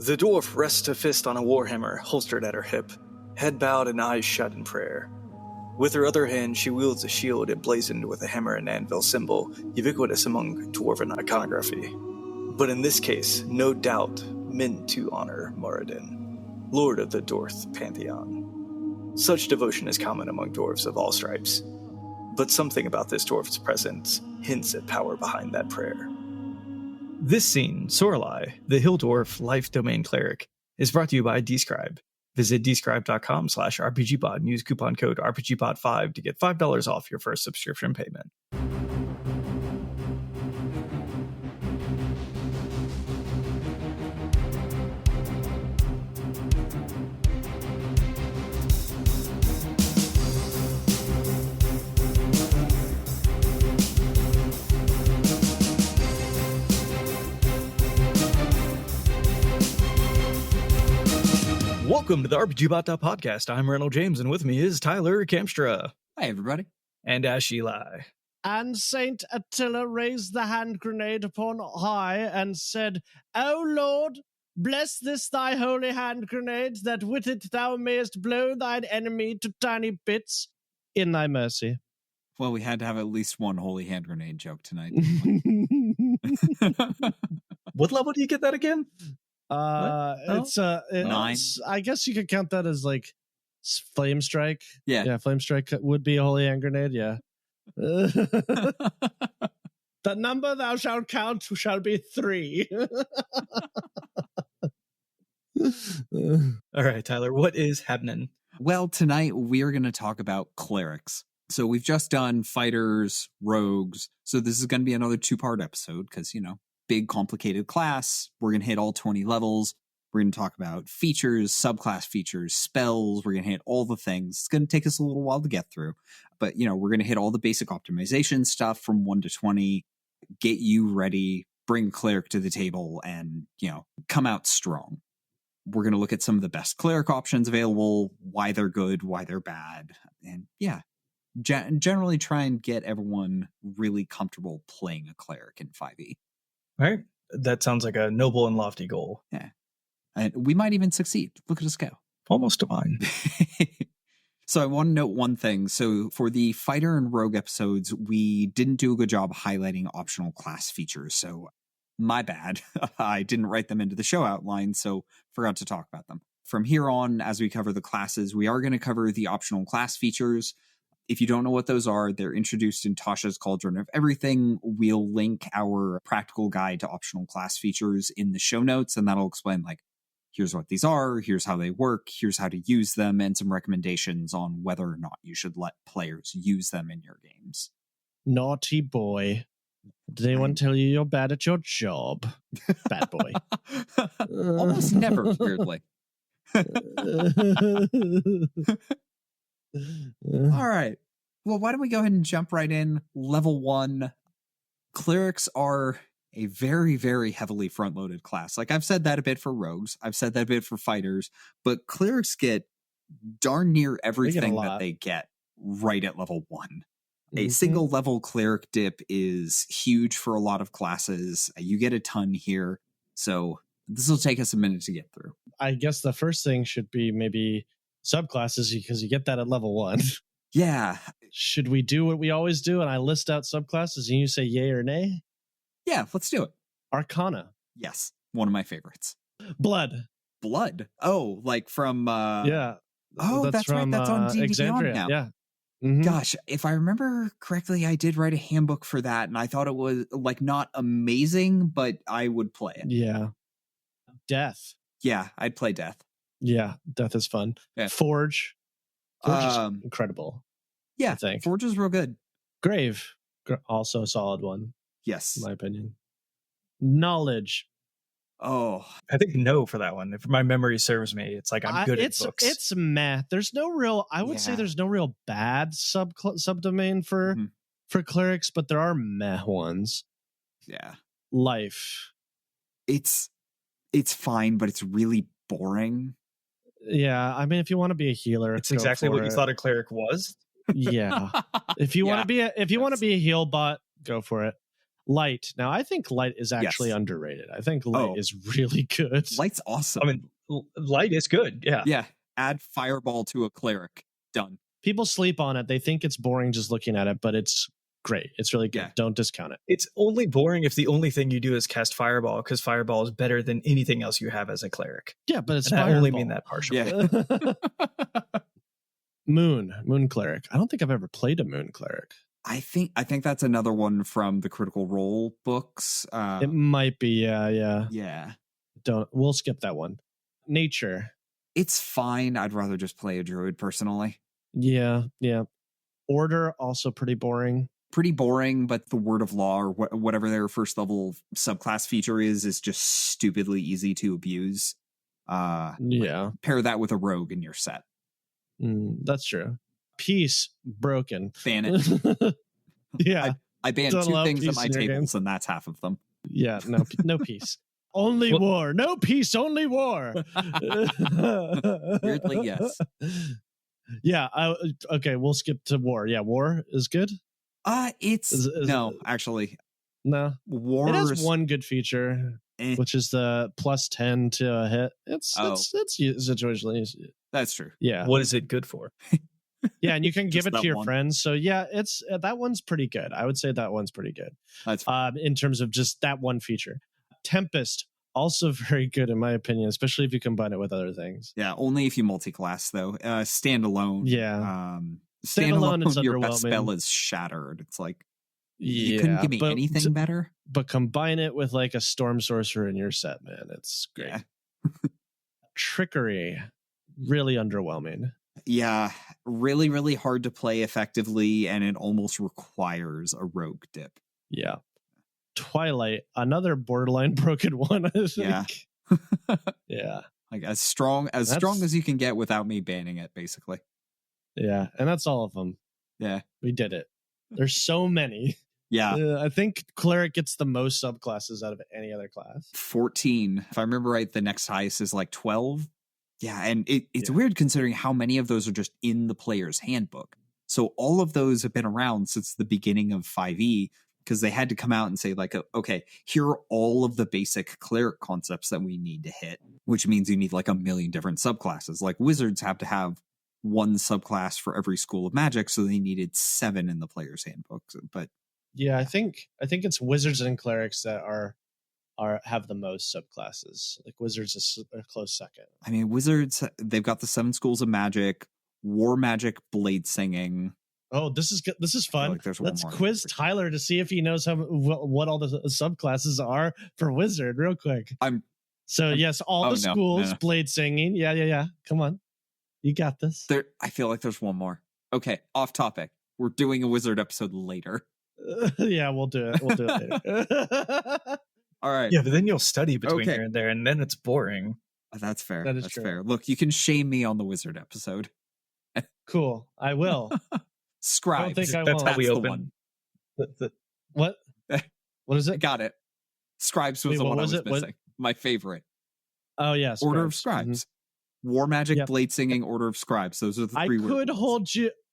The dwarf rests a fist on a warhammer holstered at her hip, head bowed and eyes shut in prayer. With her other hand, she wields a shield emblazoned with a hammer and anvil symbol, ubiquitous among dwarven iconography. But in this case, no doubt meant to honor Moradin, lord of the Dorth pantheon. Such devotion is common among dwarves of all stripes, but something about this dwarf's presence hints at power behind that prayer. This scene, Sorelai, the Hill Dwarf Life Domain Cleric, is brought to you by Describe. Visit describe.com/RPGBot and use coupon code RPGBOT5 to get $5 off your first subscription payment. Welcome to the RPGBOT.Podcast. I'm Reynold James, and with me is Tyler Kamstra. Hi, everybody. And Ash Eli. And Saint Attila raised the hand grenade upon high and said, O Lord, bless this thy holy hand grenade, that with it thou mayest blow thine enemy to tiny bits in thy mercy. Well, we had to have at least one holy hand grenade joke tonight. What level do you get that again? It's 9. I guess you could count that as like flame strike. Yeah, flame strike would be a holy hand grenade. Yeah. The number thou shalt count shall be 3. All right, Tyler, what is happening? Well, tonight we are going to talk about clerics. So we've just done fighters, rogues. So this is going to be another 2-part episode because, big complicated class. We're going to hit all 20 levels. We're going to talk about features, subclass features, spells. We're going to hit all the things. It's going to take us a little while to get through. But, we're going to hit all the basic optimization stuff from 1 to 20, get you ready, bring cleric to the table, and, come out strong. We're going to look at some of the best cleric options available, why they're good, why they're bad. And generally try and get everyone really comfortable playing a cleric in 5e. All right. That sounds like a noble and lofty goal. Yeah. And we might even succeed. Look at us go. Almost divine. So I want to note one thing. So for the fighter and rogue episodes, we didn't do a good job highlighting optional class features. So my bad. I didn't write them into the show outline, so forgot to talk about them. From here on, as we cover the classes, we are going to cover the optional class features. If you don't know what those are, they're introduced in Tasha's Cauldron of Everything. We'll link our practical guide to optional class features in the show notes, and that'll explain, here's what these are, here's how they work, here's how to use them, and some recommendations on whether or not you should let players use them in your games. Naughty boy. Did anyone tell you you're bad at your job? Bad boy. Almost never, weirdly. All right. Well, why don't we go ahead and jump right in? Level 1. Clerics are a very, very heavily front-loaded class. I've said that a bit for rogues. I've said that a bit for fighters. But clerics get darn near everything that they get right at level 1. A single level cleric dip is huge for a lot of classes. You get a ton here. So this will take us a minute to get through. I guess the first thing should be maybe subclasses, because you get that at level 1. Yeah. Should we do what we always do and I list out subclasses and you say yay or nay? Yeah, let's do it. Arcana. Yes. One of my favorites. Blood. Oh, from yeah. Oh, that's right. That's on D&D Beyond now. Yeah. Mm-hmm. Gosh, if I remember correctly, I did write a handbook for that, and I thought it was not amazing, but I would play it. Yeah. Death. Yeah, I'd play Death. Yeah, Death is fun. Yeah. Forge. Forge is incredible. Yeah, I think. Forge is real good. Grave. Also a solid one. Yes. In my opinion. Knowledge. Oh, I think no for that one. If my memory serves me, it's I'm good at books. It's meh. There's no real. I would say there's no real bad subdomain for clerics, but there are meh ones. Yeah. Life. It's fine, but it's really boring. Yeah, I mean, if you want to be a healer, it's exactly what you thought a cleric was. Yeah. If you want to be a heal bot, go for it. Light. Now, I think light is actually underrated. I think light is really good. Light's awesome. I mean, light is good. Yeah. Yeah. Add fireball to a cleric. Done. People sleep on it. They think it's boring just looking at it, but it's great. It's really good. Yeah. Don't discount it. It's only boring if the only thing you do is cast fireball, because fireball is better than anything else you have as a cleric. Yeah, but it's And I fireball. only mean that partially. Yeah. Moon cleric. I don't think I've ever played a moon cleric. I think that's another one from the Critical Role books. It might be. Yeah. Yeah. We'll skip that one. Nature. It's fine. I'd rather just play a druid personally. Yeah. Order, also pretty boring. Pretty boring, but the Word of Law or whatever their first level subclass feature is just stupidly easy to abuse. Yeah. Pair that with a rogue in your set. That's true. Peace, broken. Ban it. Yeah. I banned Don't 2 allow things at peace my in your tables, games. and that's half of them. Yeah, no peace. Only war. No peace, only war. Weirdly, yes. Yeah, okay, we'll skip to war. Yeah, war is good? No, actually. No. War It has one good feature, which is the plus 10 to a hit. It's situationally easy. That's true. Yeah. What is it good for? Yeah, and you can give it to your one. friends. So yeah, it's that one's pretty good. I would say that one's pretty good. That's in terms of just that one feature. Tempest, also very good in my opinion, especially if you combine it with other things. Yeah, only if you multi-class though. Standalone. Yeah. Standalone, it's your best underwhelming. spell is Shattered. It's like, Yeah, you couldn't give me anything better? But combine it with like a Storm Sorcerer in your set, man. It's great. Yeah. Trickery, really underwhelming. Yeah, really, really hard to play effectively, and it almost requires a rogue dip. Yeah. Twilight, another borderline broken one, I think. Yeah. Yeah. Like as strong as you can get without me banning it, basically. Yeah, and that's all of them. Yeah. We did it. There's so many. Yeah. I think Cleric gets the most subclasses out of any other class. 14. If I remember right, the next highest is like 12. Yeah, and it's weird considering how many of those are just in the player's handbook. So all of those have been around since the beginning of 5e, because they had to come out and say like, okay, here are all of the basic cleric concepts that we need to hit, which means you need like a million different subclasses. Like wizards have to have one subclass for every school of magic, so they needed 7 in the player's handbook. But yeah, I think it's wizards and clerics that have the most subclasses. Like wizards is a close second. I mean, wizards, they've got the 7 schools of magic, war magic, blade singing. Oh, this is good. This is fun. Like Let's quiz Tyler to see if he knows what all the subclasses are for wizard real quick. Yes, all the schools, blade singing. Yeah. Come on. You got this. I feel like there's one more. Okay, off topic. We're doing a wizard episode later. Yeah, we'll do it. We'll do it later. All right. Yeah, but then you'll study between here and there, and then it's boring. That's fair. That's true. Fair. Look, you can shame me on the wizard episode. Cool. I will. Scribes. I don't think I That's won't. how we open. What? What is it? Got it. Scribes was the one I was missing. My favorite. Oh, yeah. Order of Scribes. Mm-hmm. War magic, blade singing, Order of Scribes. Those are the 3 words.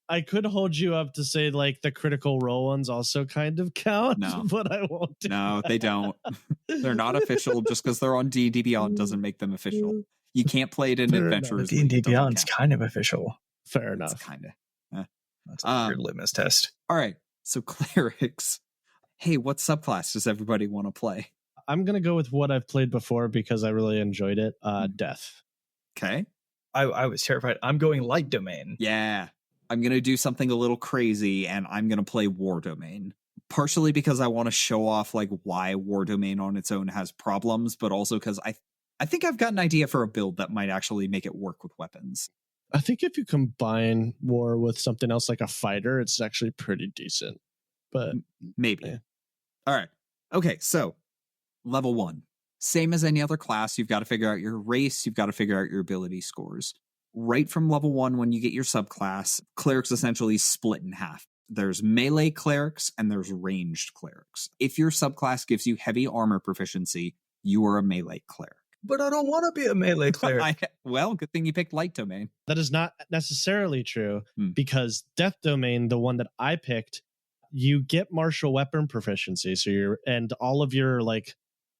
I could hold you up to say like the Critical Role ones also kind of count, but I won't. No, they don't. They're not official. Just because they're on D&D Beyond doesn't make them official. You can't play it in Adventurers. D&D Beyond's kind of official. Fair enough. It's kind of. That's a weird litmus test. All right. So clerics. Hey, what subclass does everybody want to play? I'm going to go with what I've played before because I really enjoyed it. Death. Okay. I was terrified. I'm going light domain. Yeah. I'm going to do something a little crazy, and I'm going to play War Domain. Partially because I want to show off like why War Domain on its own has problems, but also because I think I've got an idea for a build that might actually make it work with weapons. I think if you combine War with something else like a fighter, it's actually pretty decent. But maybe. Yeah. All right. Okay, so level 1. Same as any other class, you've got to figure out your race, you've got to figure out your ability scores. Right from level 1, when you get your subclass, clerics essentially split in half. There's melee clerics and there's ranged clerics. If your subclass gives you heavy armor proficiency, you are a melee cleric. But I don't want to be a melee cleric. Well, good thing you picked light domain. That is not necessarily true because Death Domain, the one that I picked, you get martial weapon proficiency. So all of your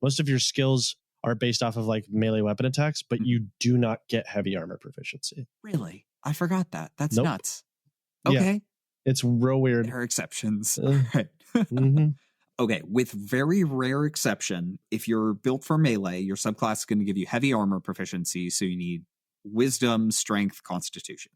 most of your skills are based off of melee weapon attacks, but you do not get heavy armor proficiency. Really? I forgot that. That's Nope. nuts. Okay. Yeah. It's real weird. There are exceptions. Right. Mm-hmm. Okay, with very rare exception, if you're built for melee, your subclass is going to give you heavy armor proficiency, so you need wisdom, strength, constitution.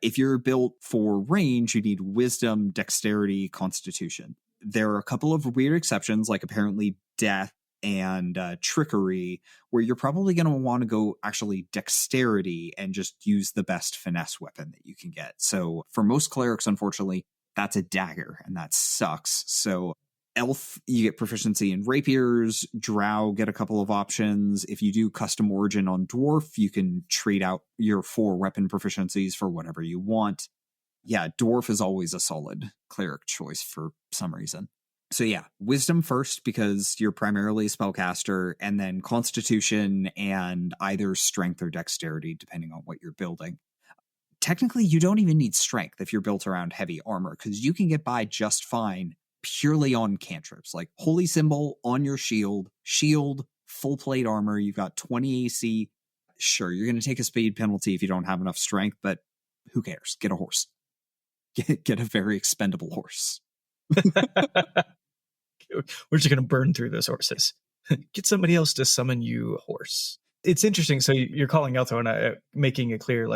If you're built for range, you need wisdom, dexterity, constitution. There are a couple of weird exceptions, like apparently death and trickery, where you're probably going to want to go actually dexterity and just use the best finesse weapon that you can get. So for most clerics, unfortunately, that's a dagger, and that sucks. So elf, you get proficiency in rapiers. Drow get a couple of options. If you do custom origin on dwarf, you can trade out your 4 weapon proficiencies for whatever you want. Yeah, dwarf is always a solid cleric choice for some reason. So yeah, wisdom first because you're primarily a spellcaster, and then constitution and either strength or dexterity, depending on what you're building. Technically, you don't even need strength if you're built around heavy armor, because you can get by just fine purely on cantrips, like holy symbol on your shield, full plate armor, you've got 20 AC. Sure, you're going to take a speed penalty if you don't have enough strength, but who cares? Get a horse. Get a very expendable horse. We're just going to burn through those horses. Get somebody else to summon you a horse. It's interesting. So you're calling out, though, and making it clear,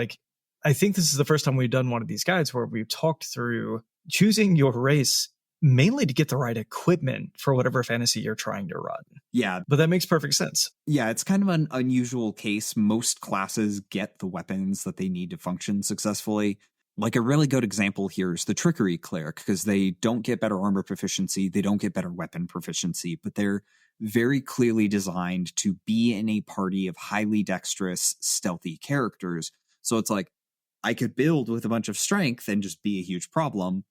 I think this is the first time we've done one of these guides where we've talked through choosing your race mainly to get the right equipment for whatever fantasy you're trying to run. Yeah. But that makes perfect sense. Yeah, it's kind of an unusual case. Most classes get the weapons that they need to function successfully. A really good example here is the Trickery Cleric, because they don't get better armor proficiency, they don't get better weapon proficiency, but they're very clearly designed to be in a party of highly dexterous, stealthy characters. So it's I could build with a bunch of strength and just be a huge problem,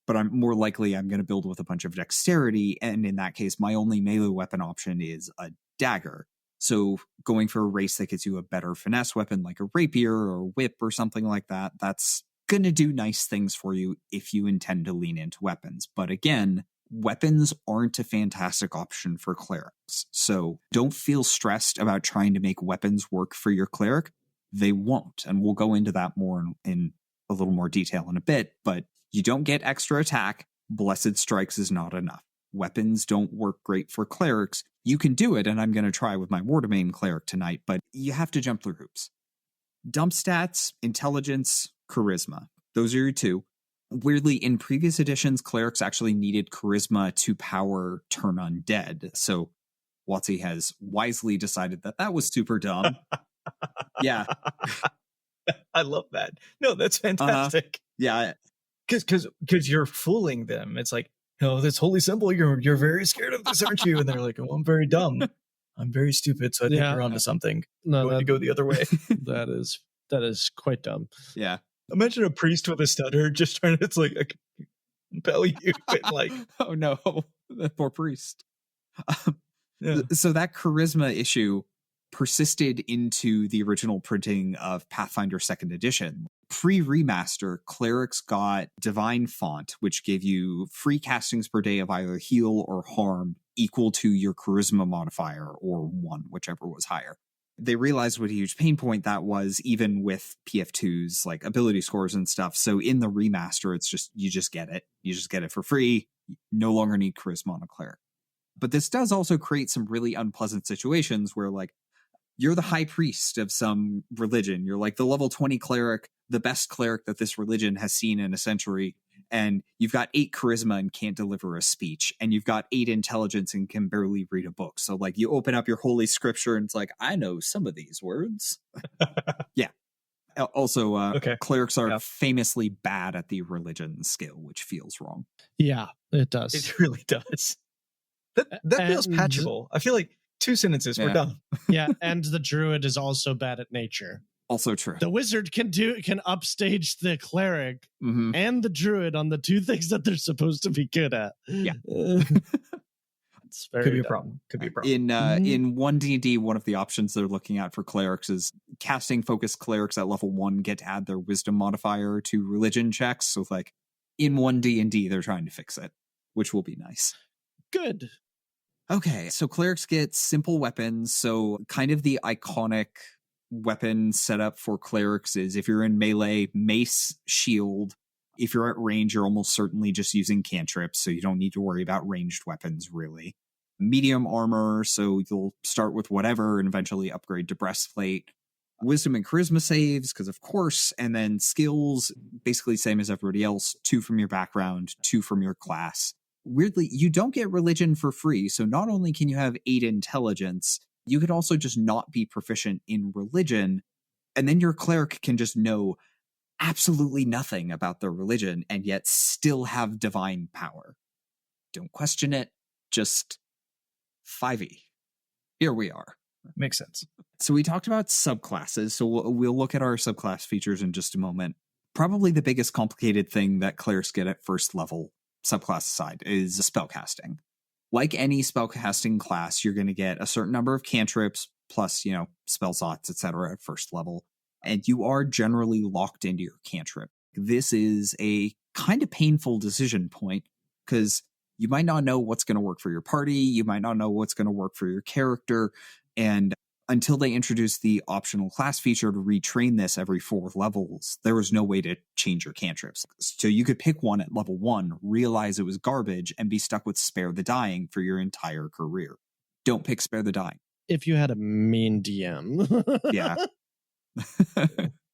but I'm more likely I'm going to build with a bunch of dexterity, and in that case, my only melee weapon option is a dagger. So going for a race that gets you a better finesse weapon like a rapier or a whip or something like that, that's going to do nice things for you if you intend to lean into weapons. But again, weapons aren't a fantastic option for clerics. So don't feel stressed about trying to make weapons work for your cleric. They won't. And we'll go into that more in a little more detail in a bit. But you don't get extra attack. Blessed Strikes is not enough. Weapons don't work great for clerics. You can do it, and I'm going to try with my Wardomain cleric tonight, but you have to jump through hoops. Dump stats, intelligence, charisma. Those are your 2. Weirdly, in previous editions, clerics actually needed charisma to power Turn Undead. So WotC has wisely decided that was super dumb. Yeah. I love that. No, that's fantastic. Yeah. Because you're fooling them. It's this holy symbol, you're very scared of this, aren't you? And they're like, oh, I'm very dumb. I'm very stupid, so I think you're onto something. No, going to go the other way. That is quite dumb. Yeah. Imagine a priest with a stutter just trying to, compel you. Oh no, the poor priest. Yeah. So that charisma issue persisted into the original printing of Pathfinder 2nd edition. Pre-remaster, clerics got Divine Font, which gave you free castings per day of either heal or harm equal to your charisma modifier, or 1, whichever was higher. They realized what a huge pain point that was, even with PF2's ability scores and stuff. So in the remaster, it's just, you just get it. You just get it for free. You no longer need charisma on a cleric. But this does also create some really unpleasant situations where you're the high priest of some religion. You're the level 20 cleric, the best cleric that this religion has seen in a century. And you've got 8 charisma and can't deliver a speech. And you've got 8 intelligence and can barely read a book. So you open up your holy scripture and it's I know some of these words. Yeah. Also, clerics are famously bad at the religion skill, which feels wrong. Yeah, it does. It really does. That feels patchable. I feel 2 sentences, we're done. Yeah, and the druid is also bad at nature. Also true. The wizard can upstage the cleric and the druid on the 2 things that they're supposed to be good at. Yeah. It's very Could be a problem. In 1D&D, one of the options they're looking at for clerics is casting focused clerics at level 1 get to add their wisdom modifier to religion checks. So in one D&D, they're trying to fix it, which will be nice. Good. Okay, so clerics get simple weapons. So kind of the iconic weapon setup for clerics is if you're in melee, mace, shield. If you're at range, you're almost certainly just using cantrips, so you don't need to worry about ranged weapons, really. Medium armor, so you'll start with whatever and eventually upgrade to breastplate. Wisdom and charisma saves, because of course, and then skills, basically same as everybody else, 2 from your background, 2 from your class. Weirdly, you don't get religion for free, so not only can you have 8 intelligence, you could also just not be proficient in religion, and then your cleric can just know absolutely nothing about their religion and yet still have divine power. Don't question it, just 5e. Here we are. Makes sense. So we talked about subclasses, so we'll look at our subclass features in just a moment. Probably the biggest complicated thing that clerics get at first level, subclass aside, is spellcasting. Like any spellcasting class, you're going to get a certain number of cantrips, plus, spell slots, etc. at first level, and you are generally locked into your cantrip. This is a kind of painful decision point, because you might not know what's going to work for your party, you might not know what's going to work for your character, and until they introduced the optional class feature to retrain this every 4 levels, there was no way to change your cantrips. So you could pick one at level 1, realize it was garbage, and be stuck with Spare the Dying for your entire career. Don't pick Spare the Dying. If you had a mean DM. Yeah.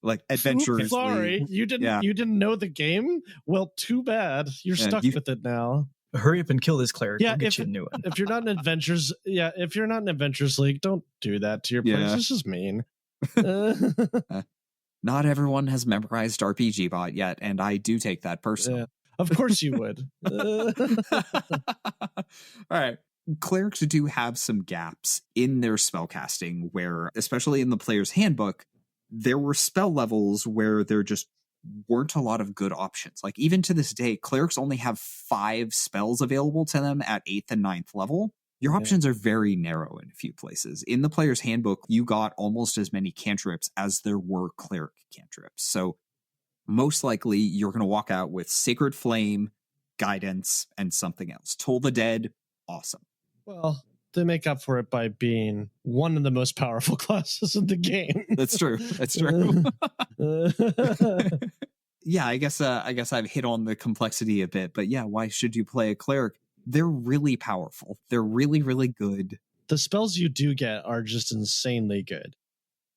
Like adventurers. Sorry, you didn't know the game? Well, too bad. You're stuck with it now. Hurry up and kill this cleric. Yeah, we'll get you a new one. If you're not in Adventures League, don't do that to your players. This is mean. Not everyone has memorized RPGBot yet, and I do take that personally. Yeah, of course you would. All right. Clerics do have some gaps in their spellcasting where, especially in the player's handbook, there were spell levels where there just weren't a lot of good options. Like even to this day, clerics only have 5 spells available to them at 8th and 9th level. Your options are very narrow in a few places. In the player's handbook, you got almost as many cantrips as there were cleric cantrips. So most likely you're going to walk out with Sacred Flame, Guidance, and something else. Toll the Dead, awesome. Well, they make up for it by being one of the most powerful classes in the game. That's true. That's true. Yeah, I guess I've hit on the complexity a bit, but yeah, why should you play a cleric? They're really powerful. They're really, really good. The spells you do get are just insanely good.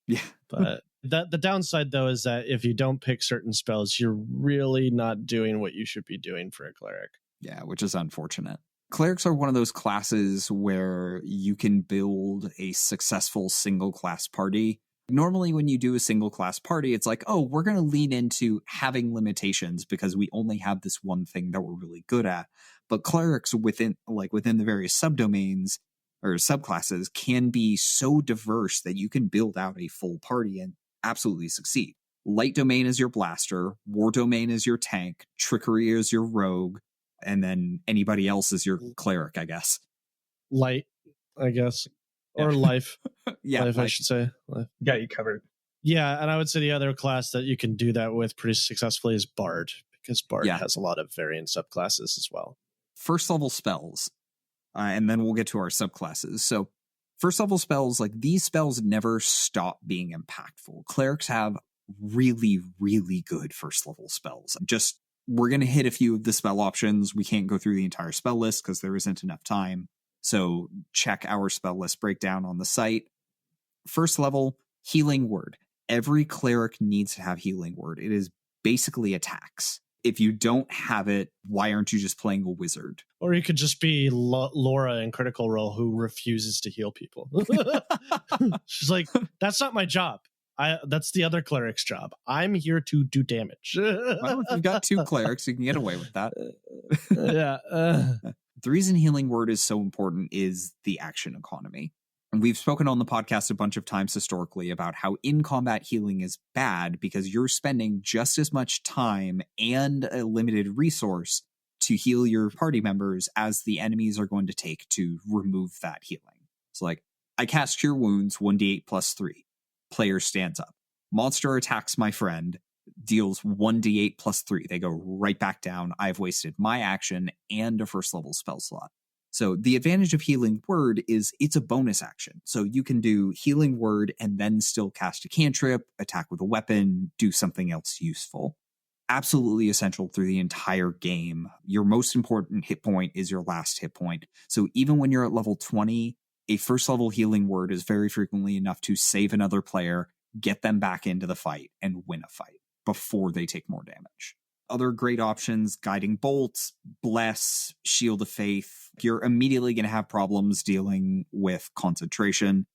Yeah. But the downside, though, is that if you don't pick certain spells, you're really not doing what you should be doing for a cleric. Yeah, which is unfortunate. Clerics are one of those classes where you can build a successful single class party. Normally, when you do a single class party, it's like, oh, we're going to lean into having limitations because we only have this one thing that we're really good at. But clerics within the various subdomains or subclasses can be so diverse that you can build out a full party and absolutely succeed. Light domain is your blaster, war domain is your tank, trickery is your rogue, and then anybody else is your cleric, I guess. Light, I guess. Or life. Yeah, life, I should say. Life. Got you covered. Yeah, and I would say the other class that you can do that with pretty successfully is Bard, because Bard has a lot of variant subclasses as well. First level spells, and then we'll get to our subclasses. So first level spells, like these spells never stop being impactful. Clerics have really, really good first level spells. We're going to hit a few of the spell options. We can't go through the entire spell list because there isn't enough time. So check our spell list breakdown on the site. First level, Healing Word. Every cleric needs to have Healing Word. It is basically attacks. If you don't have it, why aren't you just playing a wizard? Or you could just be Laura in Critical Role who refuses to heal people. She's like, that's not my job. That's the other cleric's job. I'm here to do damage. Well, if you've got 2 clerics, you can get away with that. Yeah. The reason Healing Word is so important is the action economy. And we've spoken on the podcast a bunch of times historically about how in-combat healing is bad because you're spending just as much time and a limited resource to heal your party members as the enemies are going to take to remove that healing. So like, I cast Cure Wounds 1d8 plus 3. Player stands up. Monster attacks my friend. deals 1d8 plus 3. They go right back down. I've wasted my action and a first level spell slot. So the advantage of Healing Word is it's a bonus action. So you can do Healing Word and then still cast a cantrip, attack with a weapon, do something else useful. Absolutely essential through the entire game. Your most important hit point is your last hit point. So even when you're at level 20, a first level Healing Word is very frequently enough to save another player, get them back into the fight, and win a fight before they take more damage. Other great options, Guiding Bolt, Bless, Shield of Faith. You're immediately going to have problems dealing with concentration,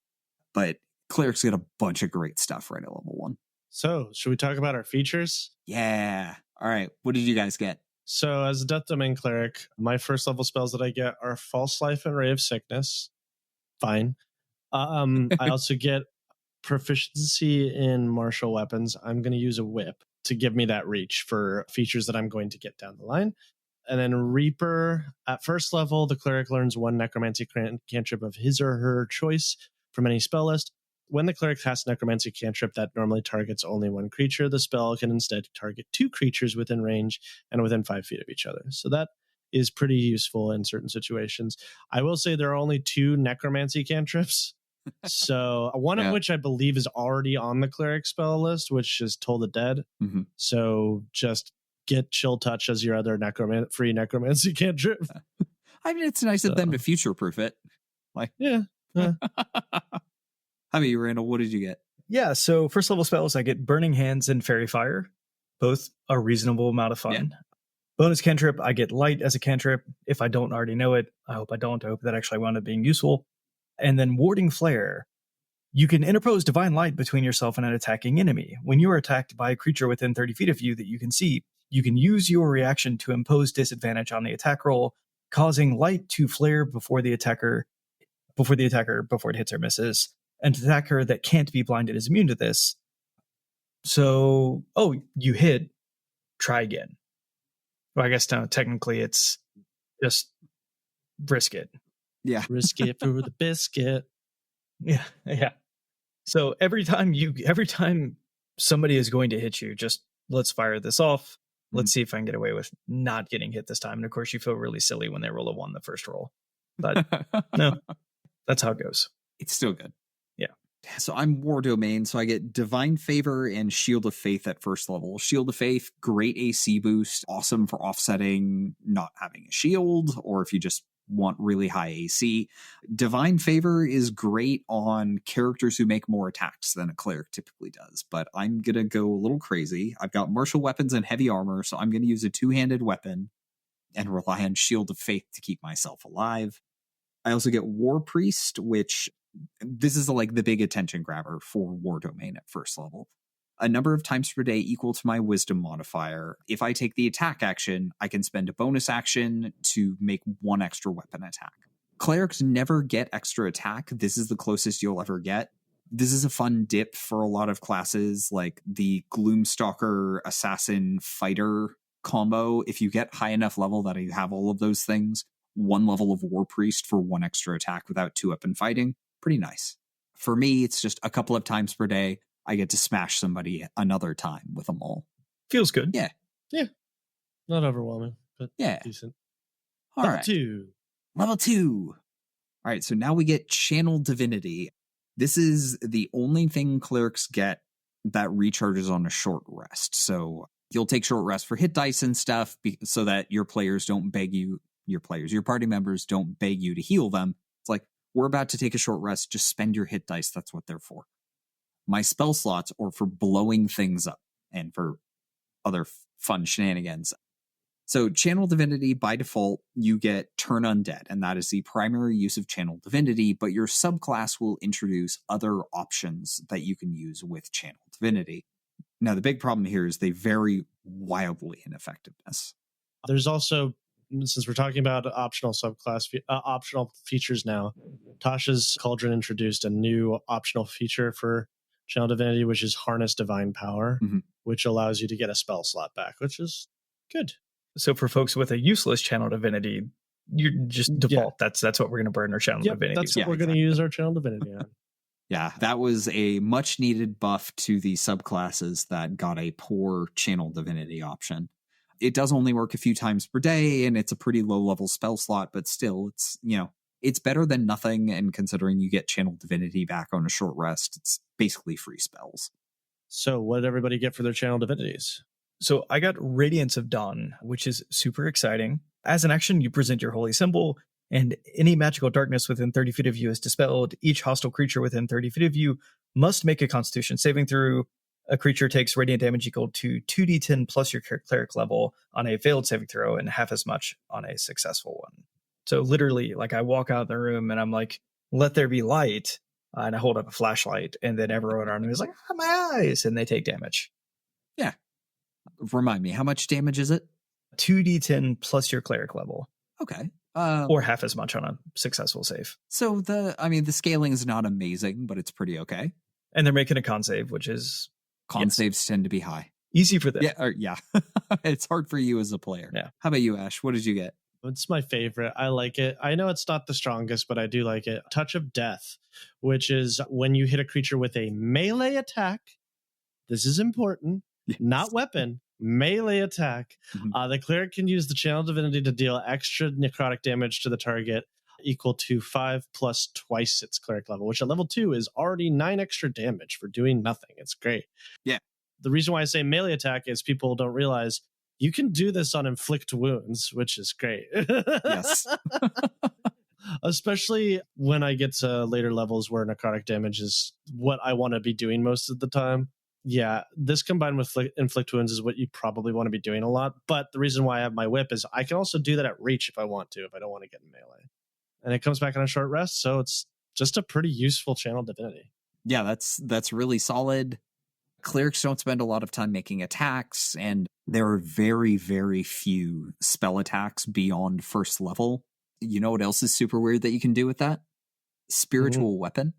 but Cleric's got a bunch of great stuff right at level 1. So, should we talk about our features? Yeah. All right. What did you guys get? So, as a Death Domain Cleric, my first level spells that I get are False Life and Ray of Sickness. Fine. I also get proficiency in martial weapons. I'm going to use a whip to give me that reach for features that I'm going to get down the line. And then Reaper, at first level, the cleric learns 1 necromancy cantrip of his or her choice from any spell list. When the cleric casts necromancy cantrip that normally targets only 1 creature, the spell can instead target 2 creatures within range and within 5 feet of each other. So that is pretty useful in certain situations. I will say there are only 2 necromancy cantrips. So one of which I believe is already on the cleric spell list, which is Toll the Dead. Mm-hmm. So just get Chill Touch as your other free necromancy cantrip. I mean, it's nice of them to future-proof it. Like, yeah. How about you, Randall? What did you get? Yeah, so first level spells, I get Burning Hands and Fairy Fire. Both a reasonable amount of fun. Yeah. Bonus cantrip, I get Light as a cantrip. If I don't already know it, I hope I don't. I hope that actually wound up being useful. And then Warding Flare. You can interpose Divine Light between yourself and an attacking enemy. When you are attacked by a creature within 30 feet of you that you can see, you can use your reaction to impose disadvantage on the attack roll, causing light to flare before it hits or misses. An attacker that can't be blinded is immune to this. So, you hit, try again. Well, I guess no, technically it's just risk it. Yeah. Risk it for the biscuit. Yeah. So every time somebody is going to hit you, just let's fire this off. Let's see if I can get away with not getting hit this time. And of course, you feel really silly when they roll a 1 the first roll. But no, that's how it goes. It's still good. Yeah. So I'm War Domain, so I get Divine Favor and Shield of Faith at first level. Shield of Faith, great AC boost, awesome for offsetting not having a shield, or if you just want really high AC. Divine Favor is great on characters who make more attacks than a cleric typically does, but I'm going to go a little crazy. I've got martial weapons and heavy armor, so I'm going to use a 2-handed weapon and rely on Shield of Faith to keep myself alive. I also get War Priest, which this is like the big attention grabber for War Domain at first level. A number of times per day equal to my wisdom modifier. If I take the attack action, I can spend a bonus action to make 1 extra weapon attack. Clerics never get extra attack. This is the closest you'll ever get. This is a fun dip for a lot of classes, like the Gloomstalker Assassin Fighter combo. If you get high enough level that you have all of those things, 1 level of War Priest for 1 extra attack without 2-weapon fighting. Pretty nice. For me, it's just a couple of times per day. I get to smash somebody another time with them all. Feels good. Yeah. Not overwhelming, but decent. All right. Level 2. All right, so now we get Channel Divinity. This is the only thing clerics get that recharges on a short rest. So you'll take short rest for hit dice and stuff so that your players don't beg you, your party members don't beg you to heal them. It's like, we're about to take a short rest, just spend your hit dice, that's what they're for. My spell slots are for blowing things up and for other fun shenanigans. So Channel Divinity, by default, you get Turn Undead, and that is the primary use of Channel Divinity, but your subclass will introduce other options that you can use with Channel Divinity. Now, the big problem here is they vary wildly in effectiveness. There's also, since we're talking about optional optional features now, Tasha's Cauldron introduced a new optional feature for Channel Divinity, which is Harness Divine Power, which allows you to get a spell slot back, which is good. So for folks with a useless Channel Divinity, you're just default. That's what we're going to burn our Channel Divinity. That's what we're going to use our Channel Divinity on. Yeah, that was a much needed buff to the subclasses that got a poor channel divinity option. It does only work a few times per day, and it's a pretty low level spell slot, but still, it's, it's better than nothing. And considering you get channel divinity back on a short rest, it's basically free spells. So what did everybody get for their channel divinities? So I got Radiance of Dawn, which is super exciting. As an action, you present your holy symbol, and any magical darkness within 30 feet of you is dispelled. Each hostile creature within 30 feet of you must make a Constitution saving throw. A creature takes radiant damage equal to 2d10 plus your cleric level on a failed saving throw and half as much on a successful one. So literally, like, I walk out of the room and I'm like, let there be light. And I hold up a flashlight, and then everyone around me is like, oh, my eyes, and they take damage. Yeah. Remind me, how much damage is it? 2d10 plus your cleric level. Okay. Or half as much on a successful save. So the scaling is not amazing, but it's pretty okay. And they're making a con save, which is... Saves tend to be high. Easy for them. Yeah. It's hard for you as a player. Yeah. How about you, Ash? What did you get? It's my favorite. I like it. I know it's not the strongest, but I do like it. Touch of Death, which is when you hit a creature with a melee attack. This is important. Yes. Not weapon. Melee attack. Mm-hmm. The cleric can use the channel divinity to deal extra necrotic damage to the target equal to 5 plus twice its cleric level, which at level 2 is already 9 extra damage for doing nothing. It's great. Yeah. The reason why I say melee attack is people don't realize you can do this on inflict wounds, which is great. Yes. Especially when I get to later levels where necrotic damage is what I want to be doing most of the time. Yeah, this combined with inflict wounds is what you probably want to be doing a lot. But the reason why I have my whip is I can also do that at reach if I want to, if I don't want to get in melee. And it comes back on a short rest, so it's just a pretty useful channel divinity. Yeah, that's really solid. Clerics don't spend a lot of time making attacks, and there are very, very few spell attacks beyond first level. You know what else is super weird that you can do with that? Spiritual weapon.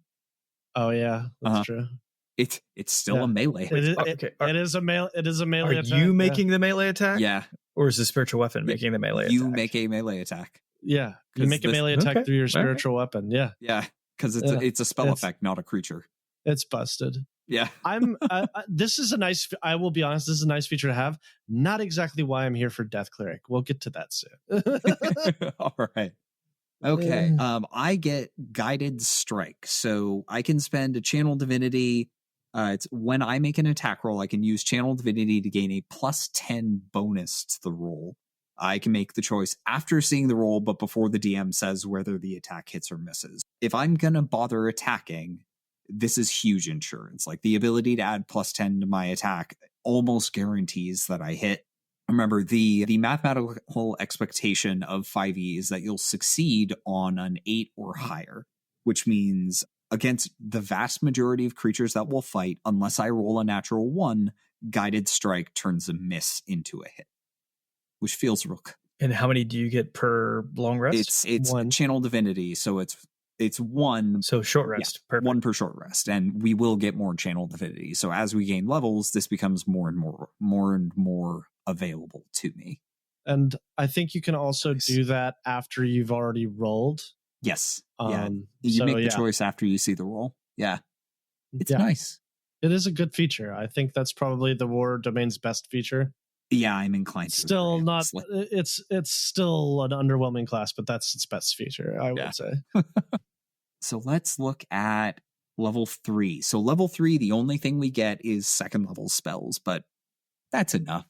Oh yeah, that's true. It's still a melee. It is a melee attack. Are you making the melee attack? Yeah. Or is the spiritual weapon making the melee attack? You make a melee attack. Yeah. You make a melee attack through your spiritual weapon. Yeah. Yeah. Because it's a spell effect, not a creature. It's busted. Yeah. This is a nice, I will be honest, this is a nice feature to have. Not exactly why I'm here for Death Cleric. We'll get to that soon. All right. Okay. I get Guided Strike. So I can spend a Channel Divinity. It's when I make an attack roll, I can use Channel Divinity to gain a +10 bonus to the roll. I can make the choice after seeing the roll, but before the DM says whether the attack hits or misses. If I'm going to bother attacking, this is huge insurance. Like, the ability to add +10 to my attack almost guarantees that I hit. Remember, the mathematical expectation of 5e is that you'll succeed on an 8 or higher, which means against the vast majority of creatures that will fight, unless I roll a natural 1, Guided Strike turns a miss into a hit, which feels real good. And how many do you get per long rest? It's one. Channel Divinity, so it's 1. So short rest. Yeah, 1 per short rest, and we will get more Channel Divinity. So as we gain levels, this becomes more and more available to me. And I think you can also do that after you've already rolled. Yes. You make the choice after you see the roll. Yeah. It's nice. It is a good feature. I think that's probably the War Domain's best feature. Yeah, I'm inclined to still agree, not it's still an underwhelming class, but that's its best feature, I would say. So let's look at level 3. So level 3, the only thing we get is second level spells, but that's enough.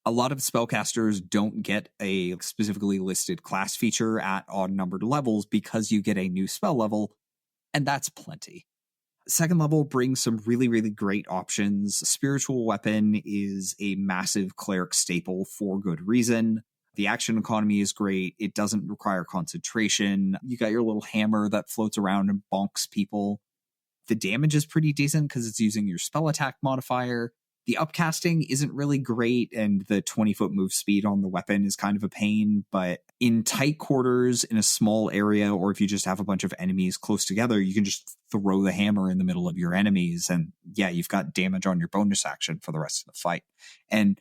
A lot of spellcasters don't get a specifically listed class feature at odd numbered levels because you get a new spell level, and that's plenty. Second level brings some really, really great options. Spiritual Weapon is a massive cleric staple for good reason. The action economy is great. It doesn't require concentration. You got your little hammer that floats around and bonks people. The damage is pretty decent because it's using your spell attack modifier. The upcasting isn't really great, and the 20-foot move speed on the weapon is kind of a pain, but in tight quarters, in a small area, or if you just have a bunch of enemies close together, you can just throw the hammer in the middle of your enemies, and you've got damage on your bonus action for the rest of the fight. And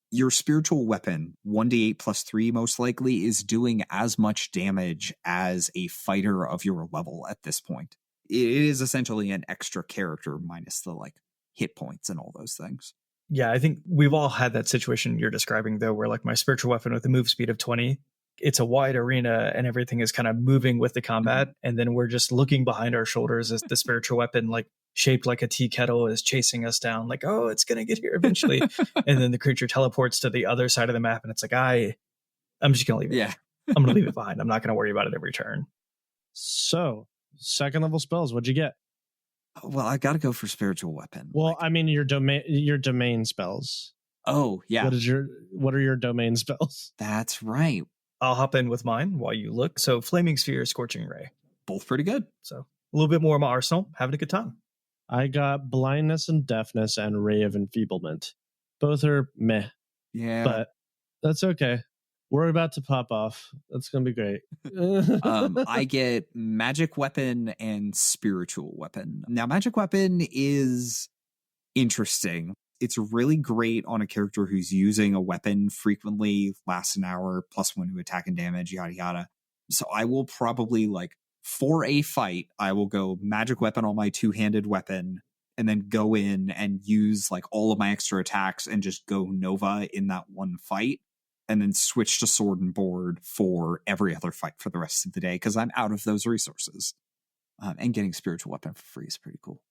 your spiritual weapon, 1d8 plus 3 most likely, is doing as much damage as a fighter of your level at this point. it is essentially an extra character minus the like hit points and all those things. Yeah, I think we've all had that situation you're describing, though, where like my spiritual weapon with a move speed of 20, it's a wide arena and everything is kind of moving with the combat. And then we're just looking behind our shoulders as the spiritual weapon, like shaped like a tea kettle, is chasing us down. Like, oh, it's going to get here eventually. And then the creature teleports to the other side of the map. And it's like, I'm just going to leave it. Yeah. I'm going to leave it behind. I'm not going to worry about it every turn. So, second level spells, what'd you get? Well, I got to go for spiritual weapon. Well, like, I mean your domain spells. Oh, yeah. What are your domain spells? That's right. I'll hop in with mine while you look. So Flaming Sphere, Scorching Ray. Both pretty good. So a little bit more of my arsenal, having a good time. I got Blindness and Deafness and Ray of Enfeeblement. Both are meh. Yeah. But that's okay. We're about to pop off. That's going to be great. I get Magic Weapon and Spiritual Weapon. Now, Magic Weapon is interesting. It's really great on a character who's using a weapon frequently, lasts an hour, +1 to attack and damage, yada yada. So I will probably, like, for a fight, I will go Magic Weapon on my two-handed weapon and then go in and use like all of my extra attacks and just go Nova in that one fight. And then switch to sword and board for every other fight for the rest of the day because I'm out of those resources. And getting spiritual weapon for free is pretty cool.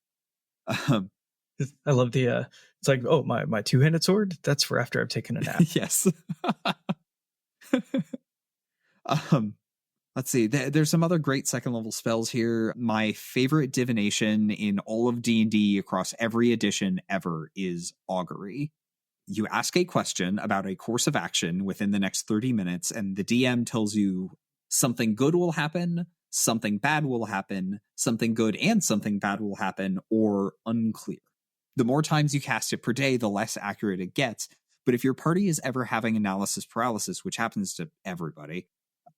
I love the, it's like, oh, my two-handed sword? That's for after I've taken a nap. Yes. Let's see. There's some other great second level spells here. My favorite divination in all of D&D across every edition ever is Augury. You ask a question about a course of action within the next 30 minutes, and the DM tells you something good will happen, something bad will happen, something good and something bad will happen, or unclear. The more times you cast it per day, the less accurate it gets. But if your party is ever having analysis paralysis, which happens to everybody,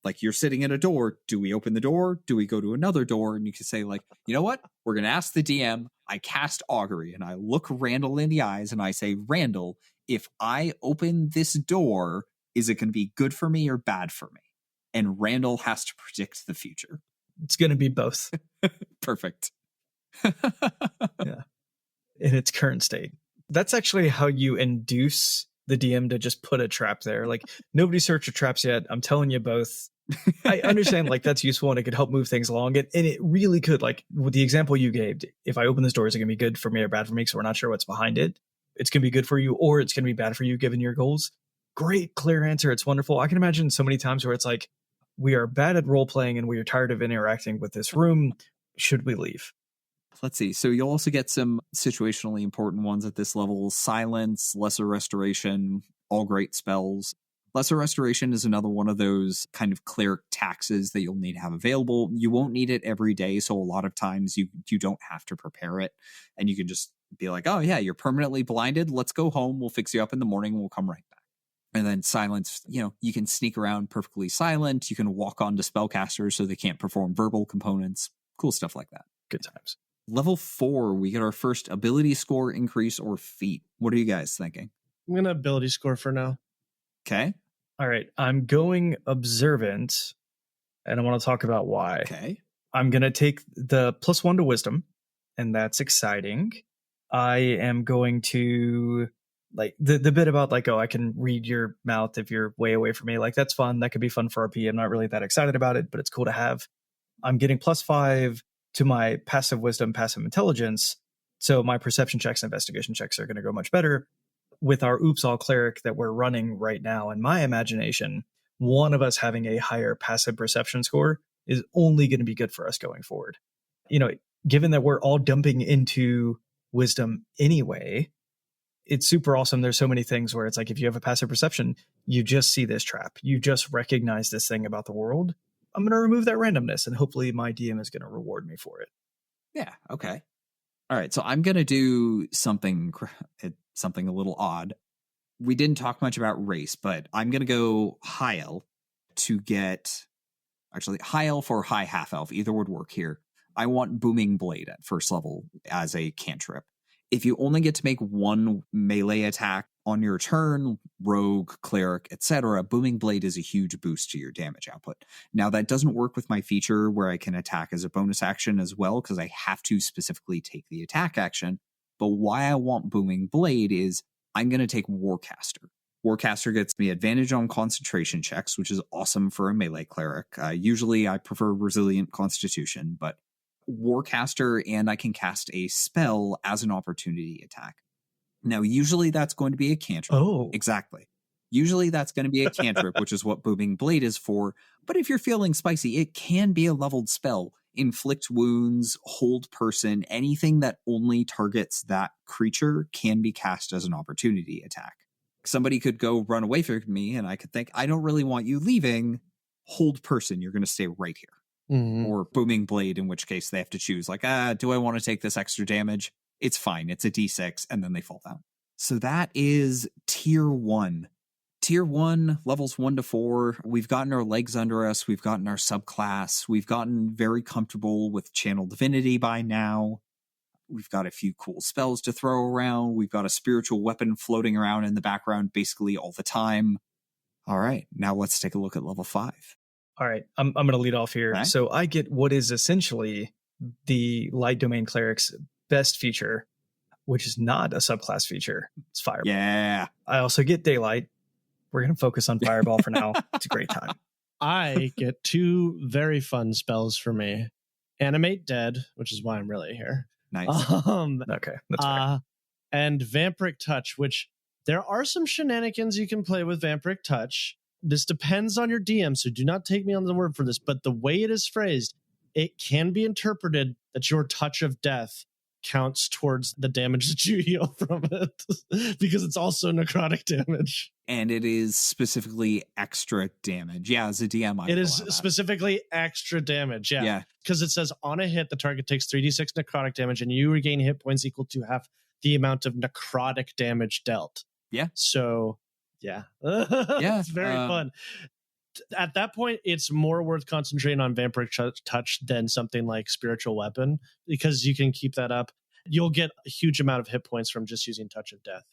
like you're sitting at a door, do we open the door? Do we go to another door? And you can say like, you know what? We're going to ask the DM. I cast Augury and I look Randall in the eyes and I say, Randall, if I open this door, is it going to be good for me or bad for me? And Randall has to predict the future. It's going to be both. Perfect. Yeah. In its current state. That's actually how you induce the DM to just put a trap there. Like, nobody searched for traps yet. I'm telling you both. I understand, like, that's useful and it could help move things along. And it really could, like, with the example you gave, if I open this door, is it going to be good for me or bad for me? Because we're not sure what's behind it. It's going to be good for you or it's going to be bad for you given your goals. Great, clear answer. It's wonderful. I can imagine so many times where it's like, we are bad at role playing and we are tired of interacting with this room. Should we leave? Let's see. So you'll also get some situationally important ones at this level. Silence, Lesser Restoration, all great spells. Lesser Restoration is another one of those kind of cleric taxes that you'll need to have available. You won't need it every day, so a lot of times you don't have to prepare it. And you can just be like, oh yeah, you're permanently blinded. Let's go home. We'll fix you up in the morning. We'll come right back. And then silence, you can sneak around perfectly silent. You can walk onto spellcasters so they can't perform verbal components. Cool stuff like that. Good times. Level 4, we get our first ability score increase or feat. What are you guys thinking? I'm going to ability score for now. Okay. All right. I'm going observant, and I want to talk about why. Okay. I'm going to take the +1 to wisdom, and that's exciting. I am going to, like, the bit about, like, oh, I can read your mouth if you're way away from me. Like, that's fun. That could be fun for RP. I'm not really that excited about it, but it's cool to have. I'm getting +5 to my passive wisdom, passive intelligence. So my perception checks, investigation checks are going to go much better. With our Oops All Cleric that we're running right now, in my imagination, one of us having a higher passive perception score is only going to be good for us going forward. Given that we're all dumping into wisdom anyway, it's super awesome. There's so many things where it's like, if you have a passive perception, you just see this trap. You just recognize this thing about the world. I'm going to remove that randomness, and hopefully my DM is going to reward me for it. Yeah, okay. All right, so I'm going to do something a little odd. We didn't talk much about race, but I'm going to go high elf to get... Actually, high elf or high half elf, either would work here. I want Booming Blade at first level as a cantrip. If you only get to make one melee attack on your turn, rogue, cleric, etc., Booming Blade is a huge boost to your damage output. Now, that doesn't work with my feature where I can attack as a bonus action as well, because I have to specifically take the attack action. But why I want Booming Blade is I'm going to take Warcaster. Warcaster gets me advantage on concentration checks, which is awesome for a melee cleric. Usually I prefer Resilient Constitution, but Warcaster, and I can cast a spell as an opportunity attack. Now, usually that's going to be a cantrip. Oh. Exactly. Usually that's going to be a cantrip, which is what Booming Blade is for. But if you're feeling spicy, it can be a leveled spell. Inflict wounds, hold person, anything that only targets that creature can be cast as an opportunity attack. Somebody could go run away from me, and I could think, I don't really want you leaving. Hold person, you're going to stay right here. Mm-hmm. Or Booming Blade, in which case they have to choose, like, do I want to take this extra damage? It's fine. It's a d6, and then they fall down. So that is tier 1. Tier 1, levels 1 to 4. We've gotten our legs under us. We've gotten our subclass. We've gotten very comfortable with Channel Divinity by now. We've got a few cool spells to throw around. We've got a spiritual weapon floating around in the background basically all the time. All right, now let's take a look at level 5. All right, I'm going to lead off here. Okay. So I get what is essentially the Light Domain Cleric's best feature, which is not a subclass feature. It's Fireball. Yeah. I also get Daylight. We're going to focus on Fireball for now. It's a great time. I get 2 very fun spells for me. Animate Dead, which is why I'm really here. Nice. Okay, that's fair. And Vampiric Touch, which there are some shenanigans you can play with Vampiric Touch. This depends on your DM, so do not take me on the word for this. But the way it is phrased, it can be interpreted that your Touch of Death counts towards the damage that you heal from it, because it's also necrotic damage. And it is specifically extra damage. Yeah, as a DM, it is specifically extra damage. Yeah. Because it says on a hit, the target takes 3d6 necrotic damage, and you regain hit points equal to half the amount of necrotic damage dealt. Yeah. So, yeah. Yeah. It's very fun. At that point, it's more worth concentrating on Vampiric Touch than something like Spiritual Weapon, because you can keep that up. You'll get a huge amount of hit points from just using Touch of Death.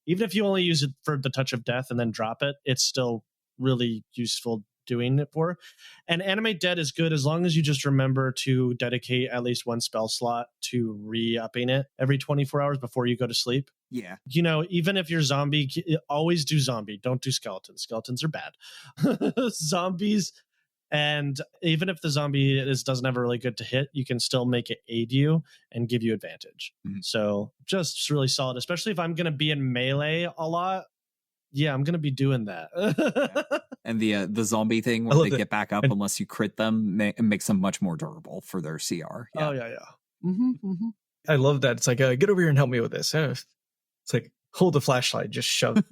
Even if you only use it for the Touch of Death and then drop it, it's still really useful doing it for. And Animate Dead is good as long as you just remember to dedicate at least 1 spell slot to re-upping it every 24 hours before you go to sleep. Yeah. You know, even if you're zombie, always do zombie. Don't do skeletons. Skeletons are bad. Zombies. And even if the zombie doesn't have a really good to hit, you can still make it aid you and give you advantage. Mm-hmm. So just really solid, especially if I'm going to be in melee a lot. Yeah, I'm going to be doing that. Yeah. And the zombie thing where they get back up unless you crit them makes them much more durable for their CR. Yeah. Oh, yeah. Mm-hmm, mm-hmm. I love that. It's like, get over here and help me with this. It's like, hold the flashlight, just shove,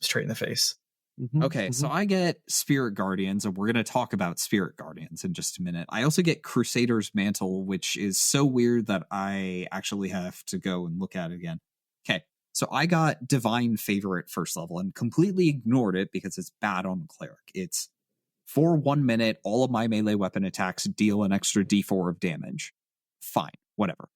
straight in the face. Mm-hmm, okay, so I get Spirit Guardians, and we're going to talk about Spirit Guardians in just a minute. I also get Crusader's Mantle, which is so weird that I actually have to go and look at it again. Okay, so I got Divine Favor at first level and completely ignored it because it's bad on Cleric. It's for 1 minute, all of my melee weapon attacks deal an extra d4 of damage. Fine, whatever.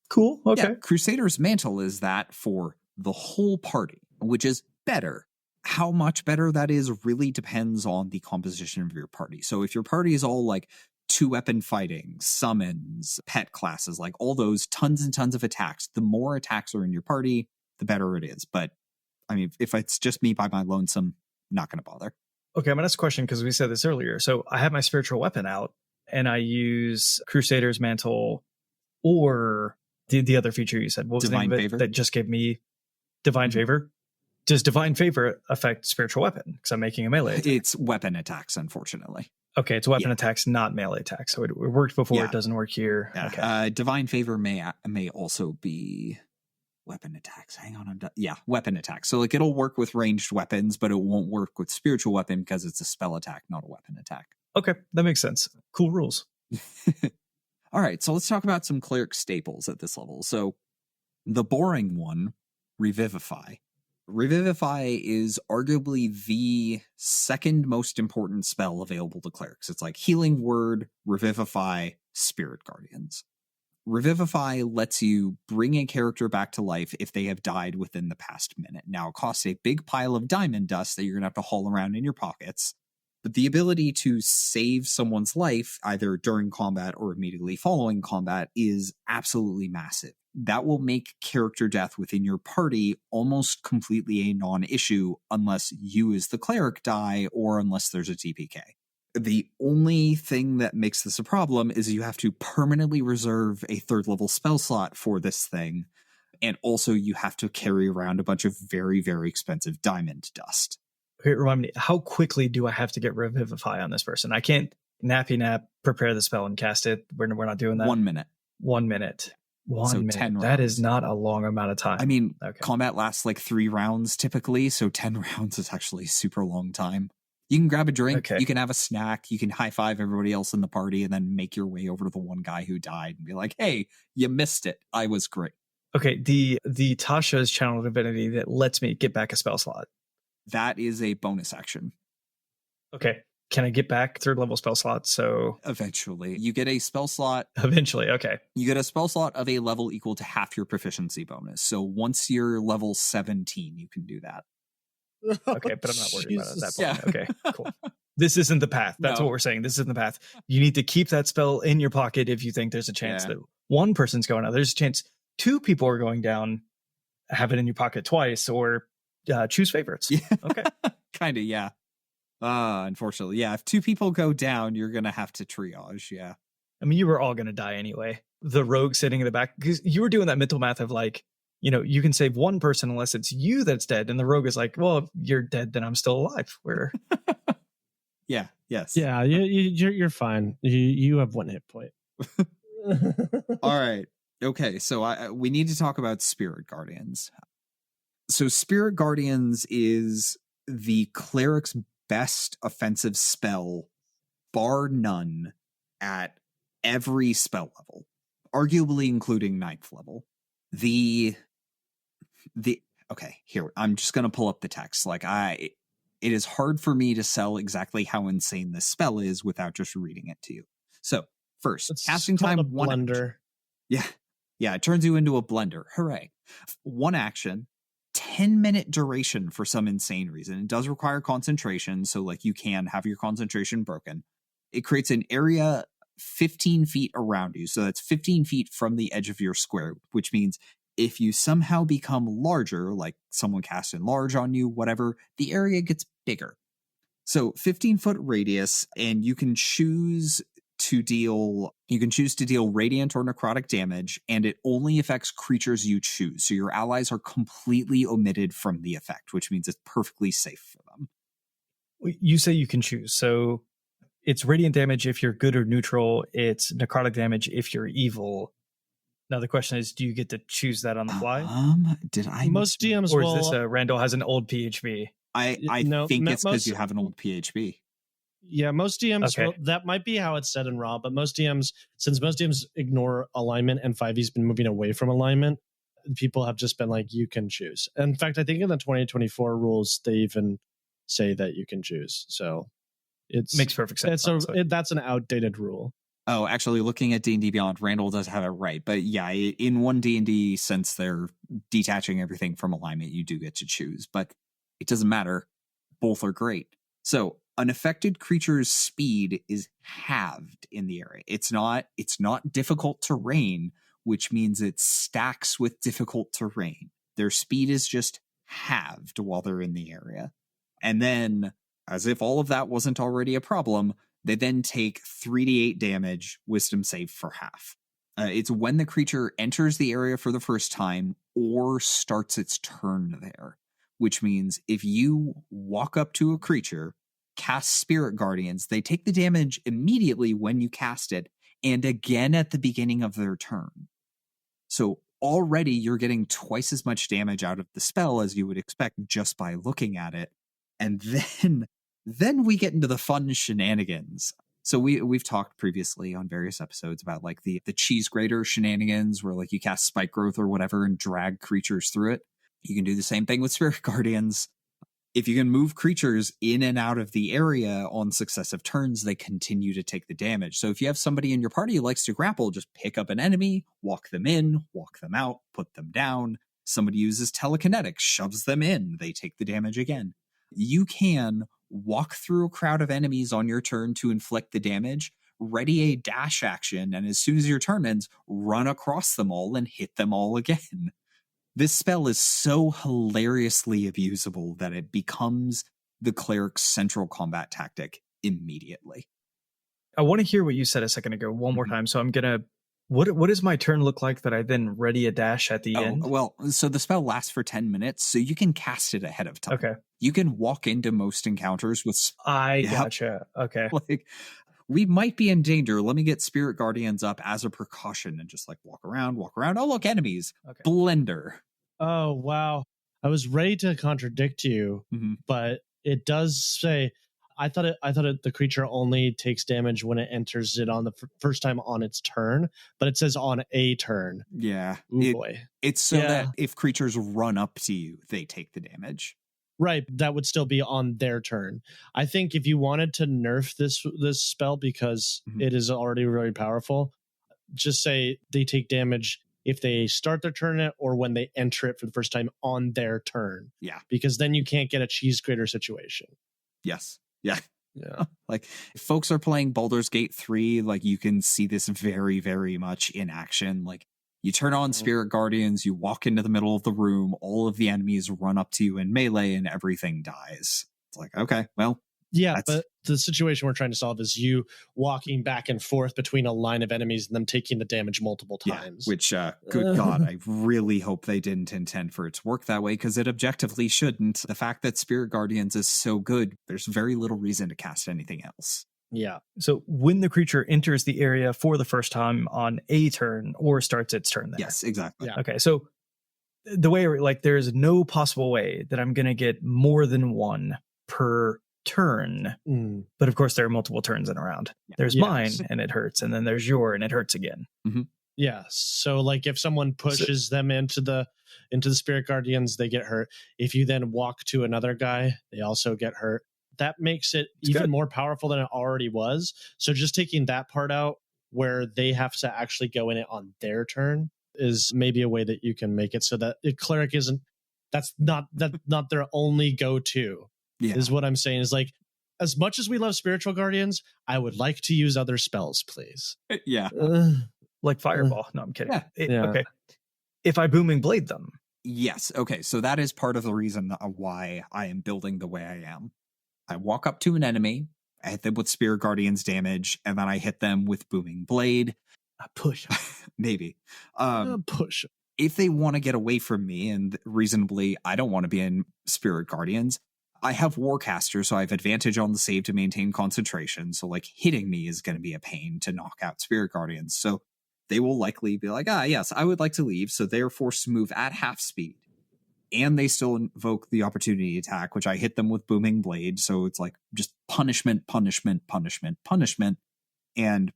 Cool, okay. Yeah, Crusader's Mantle is that for the whole party, which is better. How much better that is really depends on the composition of your party. So if your party is all like 2-weapon fighting, summons, pet classes, like all those tons and tons of attacks, the more attacks are in your party, the better it is. But I mean, if it's just me by my lonesome, not going to bother. Okay, I'm going to ask a question because we said this earlier. So I have my spiritual weapon out and I use Crusader's Mantle or the other feature you said. What was Divine the name of it Favor? that just gave me Divine Favor? Does Divine Favor affect spiritual weapon? Because I'm making a melee attack. It's weapon attacks, unfortunately. Okay, it's weapon attacks, not melee attacks. So it worked before, it doesn't work here. Yeah. Okay. Divine Favor may also be weapon attacks. Hang on. Weapon attacks. So like it'll work with ranged weapons, but it won't work with spiritual weapon because it's a spell attack, not a weapon attack. Okay, that makes sense. Cool rules. All right, so let's talk about some cleric staples at this level. So the boring one, Revivify. Revivify is arguably the second most important spell available to clerics. It's like Healing Word, Revivify, Spirit Guardians. Revivify lets you bring a character back to life if they have died within the past minute. Now, it costs a big pile of diamond dust that you're going to have to haul around in your pockets, but the ability to save someone's life, either during combat or immediately following combat, is absolutely massive. That will make character death within your party almost completely a non-issue unless you as the cleric die or unless there's a TPK. The only thing that makes this a problem is you have to permanently reserve a 3rd level spell slot for this thing. And also you have to carry around a bunch of very, very expensive diamond dust. Okay, remind me, how quickly do I have to get Revivify on this person? I can't nappy nap, prepare the spell and cast it. We're not doing that. 1 minute. 1 minute. So 1 10 minute. That rounds. is not a long amount of time. I mean, okay. Combat lasts like 3 rounds typically, so 10 rounds is actually a super long time. You can grab a drink, Okay. You can have a snack, you can high-five everybody else in the party, and then make your way over to the one guy who died and be like, hey, you missed it. I was great. Okay, the Tasha's channel divinity that lets me get back a spell slot. That is a bonus action. Okay, can I get back 3rd level spell slot? So Eventually. You get a spell slot. eventually, okay. You get a spell slot of a level equal to half your proficiency bonus. So once you're level 17, you can do that. Okay, but I'm not worried about it at that point. Yeah. Okay, cool. This isn't the path. That's No. what we're saying. This isn't the path. You need to keep that spell in your pocket if you think there's a chance Yeah. that one person's going out. There's a chance 2 people are going down. Have it in your pocket twice, or choose favorites. Yeah. Okay. Kind of, yeah. Unfortunately, yeah. If 2 people go down, you're going to have to triage, yeah. I mean, you were all going to die anyway. The rogue sitting in the back, because you were doing that mental math of like, you can save one person unless it's you that's dead. And the rogue is like, well, if you're dead, then I'm still alive. Where Yeah, yes. Yeah, you're fine. You have 1 hit point. All right. Okay, so we need to talk about Spirit Guardians. So Spirit Guardians is the cleric's best offensive spell, bar none, at every spell level, arguably including 9th level. Okay, here, I'm just going to pull up the text. It is hard for me to sell exactly how insane this spell is without just reading it to you. So, first, It's casting called time, a 1 action. blender. Yeah, it turns you into a blender. Hooray. 1 action, 10-minute duration for some insane reason. It does require concentration, so you can have your concentration broken. It creates an area 15 feet around you, so that's 15 feet from the edge of your square, which means if you somehow become larger, like someone casts enlarge on you, whatever, the area gets bigger. So 15-foot radius, and you can choose to deal radiant or necrotic damage, and it only affects creatures you choose. So your allies are completely omitted from the effect, which means it's perfectly safe for them. you say you can choose. So it's radiant damage if you're good or neutral. It's necrotic damage if you're evil. Now the question is, do you get to choose that on the fly? Did I? Most DMs Or will. is this Randall has an old PHB? I No, think it's because most- you have an old PHB. Yeah, most DMs Okay. will, that might be how it's said in Raw, but most DMs, since most DMs ignore alignment and 5e's been moving away from alignment, people have just been like, you can choose. In fact, I think in the 2024 rules, they even say that you can choose. So it's Makes perfect sense. that's an outdated rule. Oh, actually, looking at D&D Beyond, Randall does have it right. But yeah, in one D&D, since they're detaching everything from alignment, you do get to choose. But it doesn't matter. Both are great. So an affected creature's speed is halved in the area. It's not difficult terrain, which means it stacks with difficult terrain. Their speed is just halved while they're in the area. And then, as if all of that wasn't already a problem, they then take 3d8 damage, wisdom save for half. It's when the creature enters the area for the first time or starts its turn there, which means if you walk up to a creature, cast Spirit Guardians, they take the damage immediately when you cast it and again at the beginning of their turn. So already you're getting twice as much damage out of the spell as you would expect just by looking at it. And then we get into the fun shenanigans. So we've talked previously on various episodes about like the cheese grater shenanigans where like you cast spike growth or whatever and drag creatures through it. You can do the same thing with Spirit Guardians. If you can move creatures in and out of the area on successive turns, they continue to take the damage. So if you have somebody in your party who likes to grapple, just pick up an enemy, walk them in, walk them out, put them down. Somebody uses telekinetics, shoves them in, they take the damage again. You can walk through a crowd of enemies on your turn to inflict the damage, ready a dash action, and as soon as your turn ends, run across them all and hit them all again. This spell is so hilariously abusable that it becomes the cleric's central combat tactic immediately. I want to hear what you said a second ago one more time. So I'm going to, what does my turn look like that I then ready a dash at the end? Well, so the spell lasts for 10 minutes, so you can cast it ahead of time. Okay. You can walk into most encounters with... Gotcha. Okay. Like, we might be in danger. Let me get Spirit Guardians up as a precaution and just like walk around. Oh, look, enemies. Okay. Blender. Oh, wow. I was ready to contradict you, but it does say, I thought the creature only takes damage when it enters it on the first time on its turn, but it says on a turn. Yeah. Boy. It's so that if creatures run up to you, they take the damage. Right, that would still be on their turn. I think if you wanted to nerf this spell because it is already really powerful, just say they take damage if they start their turn or when they enter it for the first time on their turn. Yeah. Because then you can't get a cheese grater situation. Yes. Yeah. Yeah. Like, if folks are playing Baldur's Gate 3, like, you can see this very, very much in action. Like, you turn on Spirit Guardians, you walk into the middle of the room, all of the enemies run up to you in melee, and everything dies. It's like, okay, well. Yeah, but the situation we're trying to solve is you walking back and forth between a line of enemies and them taking the damage multiple times. Yeah, which, good God, I really hope they didn't intend for it to work that way, because it objectively shouldn't. The fact that Spirit Guardians is so good, there's very little reason to cast anything else. Yeah. So when the creature enters the area for the first time on a turn or starts its turn there. Yes, exactly. Yeah. Okay, so the way, like, there's no possible way that I'm going to get more than one per turn. But of course, there are multiple turns in a round. There's mine and it hurts, and then there's your and it hurts again. Yeah. So like if someone pushes them into the Spirit Guardians, they get hurt. If you then walk to another guy, they also get hurt. That makes it even more powerful than it already was. So just taking that part out where they have to actually go in it on their turn is maybe a way that you can make it so that cleric isn't, that's not their only go-to. Is what I'm saying. Is like, as much as we love spiritual guardians, I would like to use other spells, please. Yeah. Like Fireball. No, I'm kidding. Yeah. Okay. If I Booming Blade them. Yes. Okay. So that is part of the reason why I am building the way I am. I walk up to an enemy, I hit them with Spirit Guardians damage, and then I hit them with Booming Blade. A push. Maybe. Push. If they want to get away from me, and reasonably, I don't want to be in Spirit Guardians, I have Warcaster, so I have advantage on the save to maintain concentration. So, like, hitting me is going to be a pain to knock out Spirit Guardians. So they will likely be like, yes, I would like to leave. So they are forced to move at half speed. And they still invoke the opportunity attack, which I hit them with Booming Blade. So it's like just punishment. And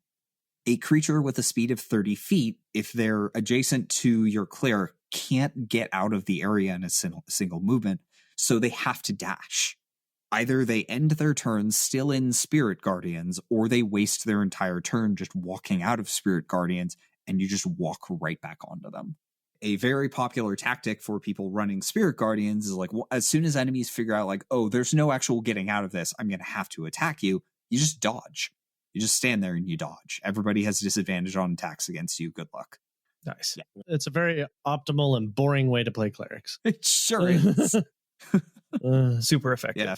a creature with a speed of 30 feet, if they're adjacent to your cleric, can't get out of the area in a single movement. So they have to dash. Either they end their turn still in Spirit Guardians, or they waste their entire turn just walking out of Spirit Guardians, and you just walk right back onto them. A very popular tactic for people running Spirit Guardians is like, well, as soon as enemies figure out like, oh, there's no actual getting out of this, I'm going to have to attack you, you just dodge. You just stand there and you dodge. Everybody has a disadvantage on attacks against you. Good luck. Nice. Yeah. It's a very optimal and boring way to play clerics. It sure is. Super effective. Yeah.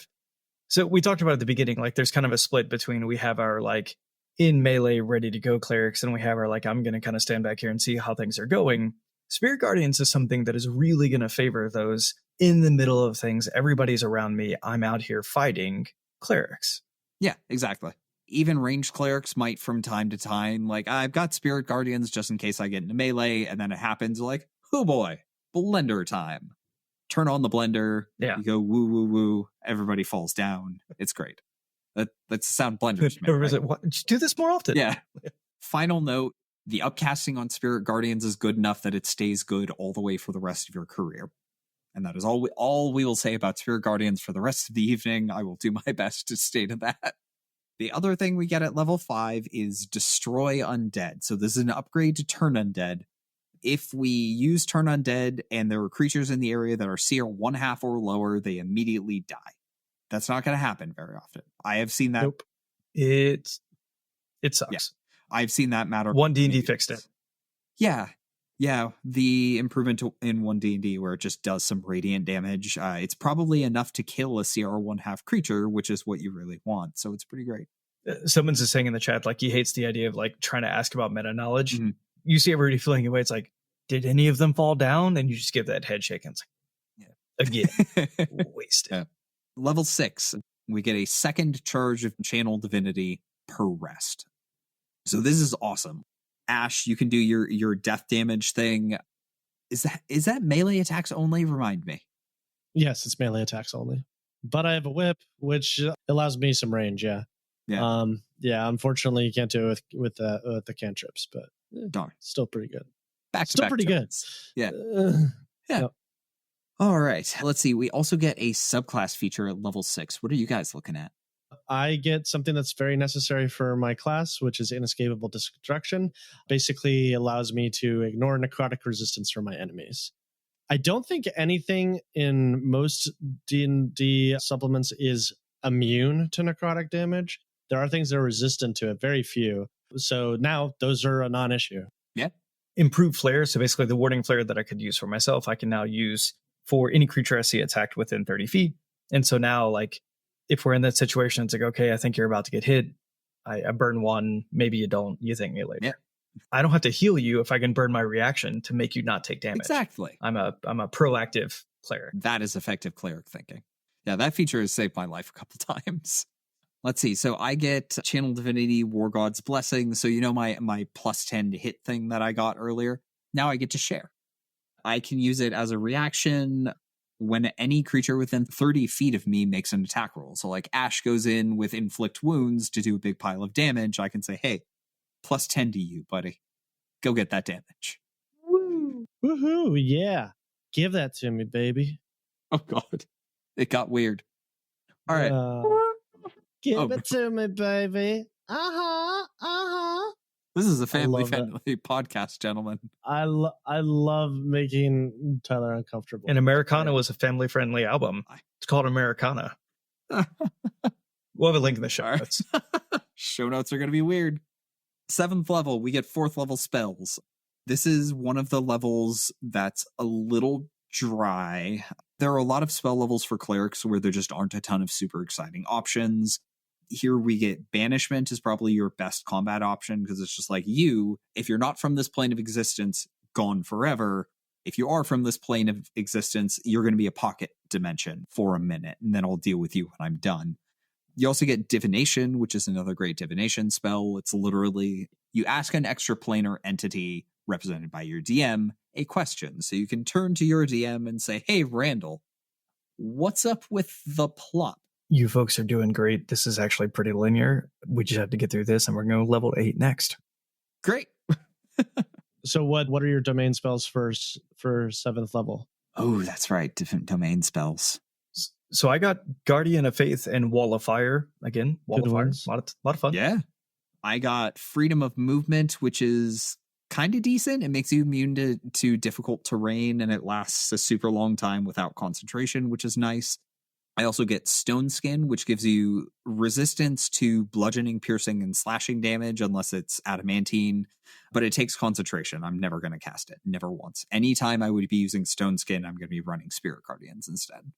So we talked about at the beginning, like there's kind of a split between we have our like in melee ready to go clerics, and we have our like, I'm going to kind of stand back here and see how things are going. Spirit Guardians is something that is really going to favor those in the middle of things. Everybody's around me. I'm out here fighting clerics. Yeah, exactly. Even ranged clerics might from time to time, like, I've got Spirit Guardians just in case I get into melee, and then it happens like, oh boy, blender time. Turn on the blender. Yeah. You go woo, woo, woo. Everybody falls down. It's great. That's the sound blenders make, right? What? Just do this more often. Yeah. Final note. The upcasting on Spirit Guardians is good enough that it stays good all the way for the rest of your career. And that is all we will say about Spirit Guardians for the rest of the evening. I will do my best to stay to that. The other thing we get at level 5 is Destroy Undead. So this is an upgrade to Turn Undead. If we use Turn Undead and there are creatures in the area that are CR 1/2 or lower, they immediately die. That's not going to happen very often. I have seen that. Nope. It sucks. Yeah, I've seen that matter. 1D&D fixed it. Yeah. The improvement in 1D&D where it just does some radiant damage. It's probably enough to kill a CR 1/2 creature, which is what you really want. So it's pretty great. Someone's just saying in the chat, like, he hates the idea of like trying to ask about meta knowledge. Mm-hmm. You see everybody feeling away. It's like, did any of them fall down? And you just give that head shake. And it's like, yeah, again, wasted. Yeah. Level 6, we get a second charge of Channel Divinity per rest. So this is awesome. Ash, you can do your death damage thing. Is that melee attacks only? Remind me. Yes, it's melee attacks only. But I have a whip, which allows me some range. Yeah. Unfortunately, you can't do it with the cantrips, but darn, still pretty good. Still pretty good. Yeah. Yep. All right. Let's see. We also get a subclass feature at level 6. What are you guys looking at? I get something that's very necessary for my class, which is Inescapable Destruction. Basically allows me to ignore necrotic resistance from my enemies. I don't think anything in most D&D supplements is immune to necrotic damage. There are things that are resistant to it, very few. So now those are a non-issue. Yeah. Improved flare. So basically the warding flare that I could use for myself, I can now use for any creature I see attacked within 30 feet. And so now, like, if we're in that situation, it's like, okay, I think you're about to get hit. I burn one. Maybe you don't. You thank me later. Yeah. I don't have to heal you if I can burn my reaction to make you not take damage. Exactly. I'm a proactive cleric. That is effective cleric thinking. Yeah, that feature has saved my life a couple times. Let's see. So I get Channel Divinity, War God's Blessing. So you know my +10 to hit thing that I got earlier? Now I get to share. I can use it as a reaction when any creature within 30 feet of me makes an attack roll. So like Ash goes in with Inflict Wounds to do a big pile of damage. I can say, hey, +10 to you, buddy. Go get that damage. Woo! Woohoo! Yeah. Give that to me, baby. Oh, God. It got weird. All right. Give it to me, baby. Uh-huh. This is a family-friendly podcast, gentlemen. I love making Tyler uncomfortable. And Americana was a family-friendly album. It's called Americana. We'll have a link in the show notes. Show notes are going to be weird. 7th level, we get 4th level spells. This is one of the levels that's a little dry. There are a lot of spell levels for clerics where there just aren't a ton of super exciting options. Here we get Banishment is probably your best combat option because it's just like if you're not from this plane of existence, gone forever. If you are from this plane of existence, you're going to be a pocket dimension for a minute, and then I'll deal with you when I'm done. You also get Divination, which is another great divination spell. It's literally, you ask an extraplanar entity represented by your DM a question. So you can turn to your DM and say, hey, Randall, what's up with the plot? You folks are doing great. This is actually pretty linear. We just have to get through this, and we're going to level 8 next. Great. So what are your domain spells for 7th level? Oh, that's right. Different domain spells. So I got Guardian of Faith and Wall of Fire. Again, Wall of Fire. A lot of fun. Yeah. I got Freedom of Movement, which is kind of decent. It makes you immune to difficult terrain, and it lasts a super long time without concentration, which is nice. I also get Stone Skin, which gives you resistance to bludgeoning, piercing, and slashing damage, unless it's adamantine, but it takes concentration. I'm never going to cast it. Never once. Anytime I would be using Stone Skin, I'm going to be running Spirit Guardians instead.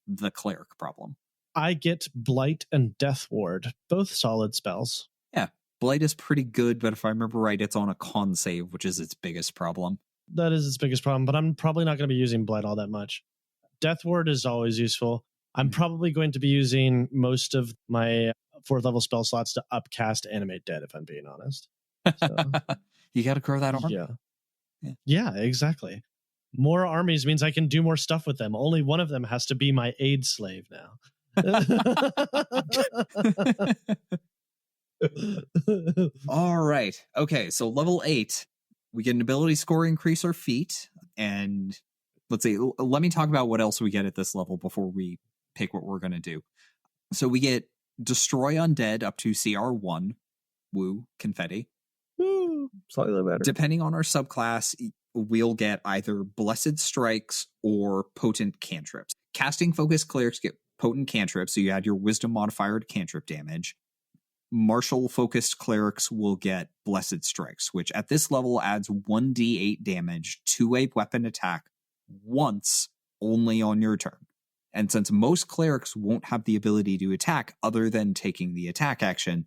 The cleric problem. I get Blight and Death Ward, both solid spells. Yeah, Blight is pretty good, but if I remember right, it's on a con save, which is its biggest problem. That is its biggest problem, but I'm probably not going to be using Blight all that much. Death Ward is always useful. I'm probably going to be using most of my 4th level spell slots to upcast Animate Dead, if I'm being honest. So, you got to grow that arm. Yeah, exactly. More armies means I can do more stuff with them. Only one of them has to be my aid slave now. All right. Okay, so level 8, we get an ability score increase or feat, and let's see. Let me talk about what else we get at this level before we pick what we're going to do. So we get Destroy Undead up to CR1. Woo, confetti. Woo, slightly better. Depending on our subclass, we'll get either Blessed Strikes or Potent Cantrips. Casting Focused Clerics get Potent Cantrips, so you add your Wisdom modifier to cantrip damage. Martial Focused Clerics will get Blessed Strikes, which at this level adds 1d8 damage to a weapon attack once only on your turn. And since most clerics won't have the ability to attack other than taking the attack action,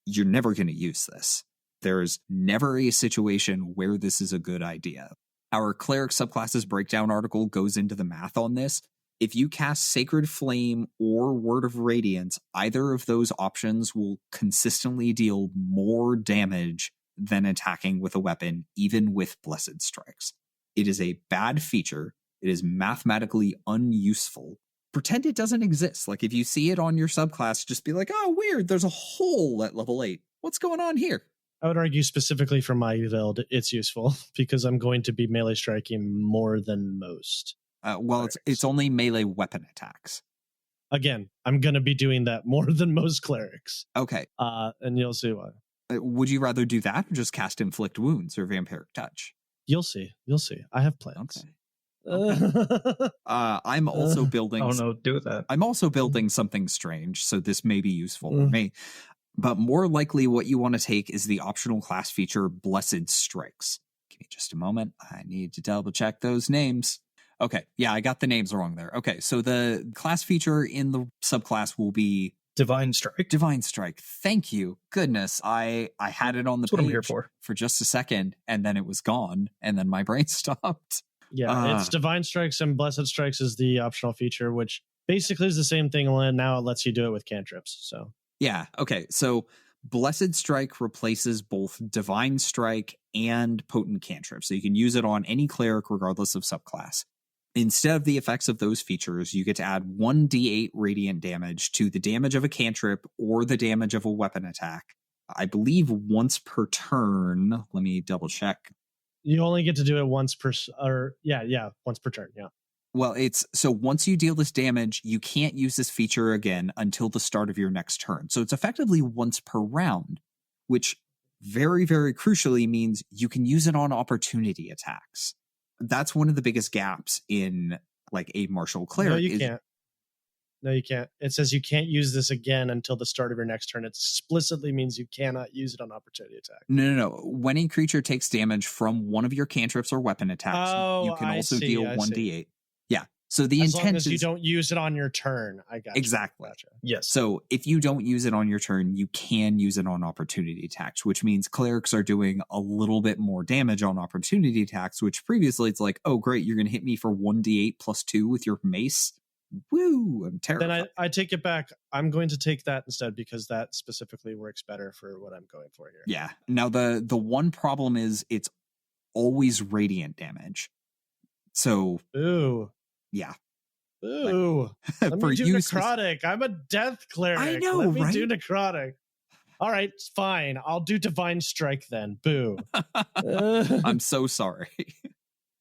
you're never going to use this. There's never a situation where this is a good idea. Our cleric subclasses breakdown article goes into the math on this. If you cast Sacred Flame or Word of Radiance, either of those options will consistently deal more damage than attacking with a weapon, even with Blessed Strikes. It is a bad feature. It is mathematically unuseful. Pretend it doesn't exist. Like if you see it on your subclass, just be like, oh, weird, there's a hole at level 8. What's going on here? I would argue specifically for my build, it's useful because I'm going to be melee striking more than most. Well, it's only melee weapon attacks. Again, I'm going to be doing that more than most clerics. Okay. And you'll see why. Would you rather do that or just cast Inflict Wounds or Vampiric Touch? You'll see. You'll see. I have plans. Okay. I'm also building... Oh, no, do that. I'm also building something strange, so this may be useful for me. But more likely what you want to take is the optional class feature Blessed Strikes. Give me just a moment. I need to double check those names. Okay, yeah, I got the names wrong there. Okay, so the class feature in the subclass will be Divine Strike. Divine Strike. Thank you. Goodness, I had it on the That's what I'm here page for just a second, and then it was gone, and then my brain stopped. Yeah, it's Divine Strikes and Blessed Strikes is the optional feature, which basically is the same thing, and now it lets you do it with cantrips. So yeah, okay, so Blessed Strike replaces both Divine Strike and Potent Cantrip, so you can use it on any cleric regardless of subclass. Instead of the effects of those features, you get to add 1d8 radiant damage to the damage of a cantrip or the damage of a weapon attack. I believe once per turn. Let me double check. You only get to do it once per once per turn, yeah. Well, it's so once you deal this damage, you can't use this feature again until the start of your next turn. So it's effectively once per round, which very, very crucially means you can use it on opportunity attacks. That's one of the biggest gaps in like a martial cleric. No, you can't. It says you can't use this again until the start of your next turn. It explicitly means you cannot use it on opportunity attack. No. When a creature takes damage from one of your cantrips or weapon attacks, you can also deal 1d8. Yeah. So the intent is you don't use it on your turn. I got exactly. Gotcha. Yes. So if you don't use it on your turn, you can use it on opportunity attacks, which means clerics are doing a little bit more damage on opportunity attacks, which previously it's like, oh, great, you're going to hit me for 1d8 plus 2 with your mace. Woo, I'm terrified. Then I take it back. I'm going to take that instead because that specifically works better for what I'm going for here. Yeah. Now, the one problem is it's always radiant damage. So, ooh. Yeah. Ooh. Let me do necrotic. I'm a death cleric. I know, Let me right? do necrotic. All right, fine. I'll do Divine Strike then. Boo. I'm so sorry.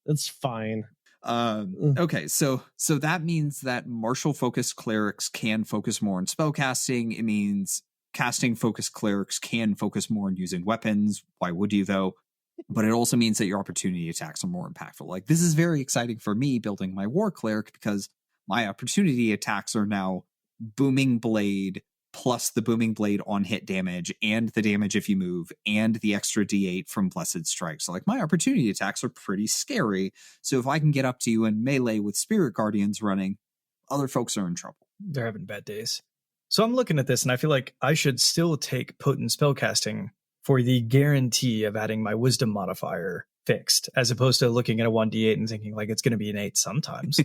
It's fine. Okay, so that means that martial focused clerics can focus more on spellcasting. It means casting focused clerics can focus more on using weapons. Why would you though? But it also means that your opportunity attacks are more impactful. Like this is very exciting for me building my war cleric because my opportunity attacks are now booming blade plus the booming blade on hit damage and the damage if you move and the extra d8 from Blessed Strike. So like my opportunity attacks are pretty scary. So if I can get up to you in melee with Spirit Guardians running, other folks are in trouble. They're having bad days. So I'm looking at this and I feel like I should still take potent spellcasting for the guarantee of adding my wisdom modifier fixed, as opposed to looking at a 1d8 and thinking like it's going to be an 8 sometimes.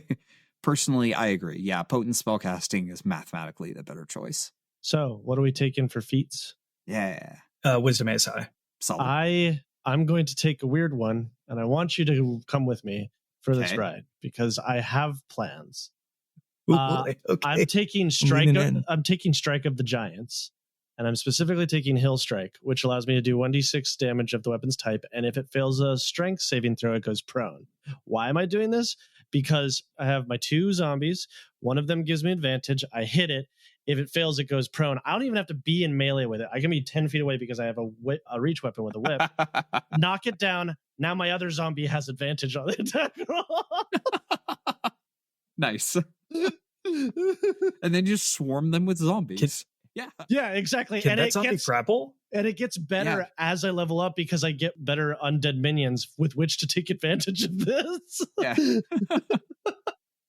Personally, I agree. Yeah, potent spellcasting is mathematically the better choice. So, what are we taking for feats? Yeah. Wisdom is high. Solid. I'm going to take a weird one, and I want you to come with me for this ride because I have plans. Okay. I'm taking Strike of the Giants, and I'm specifically taking Hill Strike, which allows me to do 1d6 damage of the weapon's type, and if it fails a strength saving throw, it goes prone. Why am I doing this? because I have my 2 zombies. One of them gives me advantage. I hit it. If it fails, it goes prone. I don't even have to be in melee with it. I can be 10 feet away because I have a reach weapon with a whip. Knock it down. Now my other zombie has advantage on the attack roll. Nice. And then just swarm them with zombies. Yeah, exactly. Can and that zombie grapple? And it gets better as I level up because I get better undead minions with which to take advantage of this. Yeah.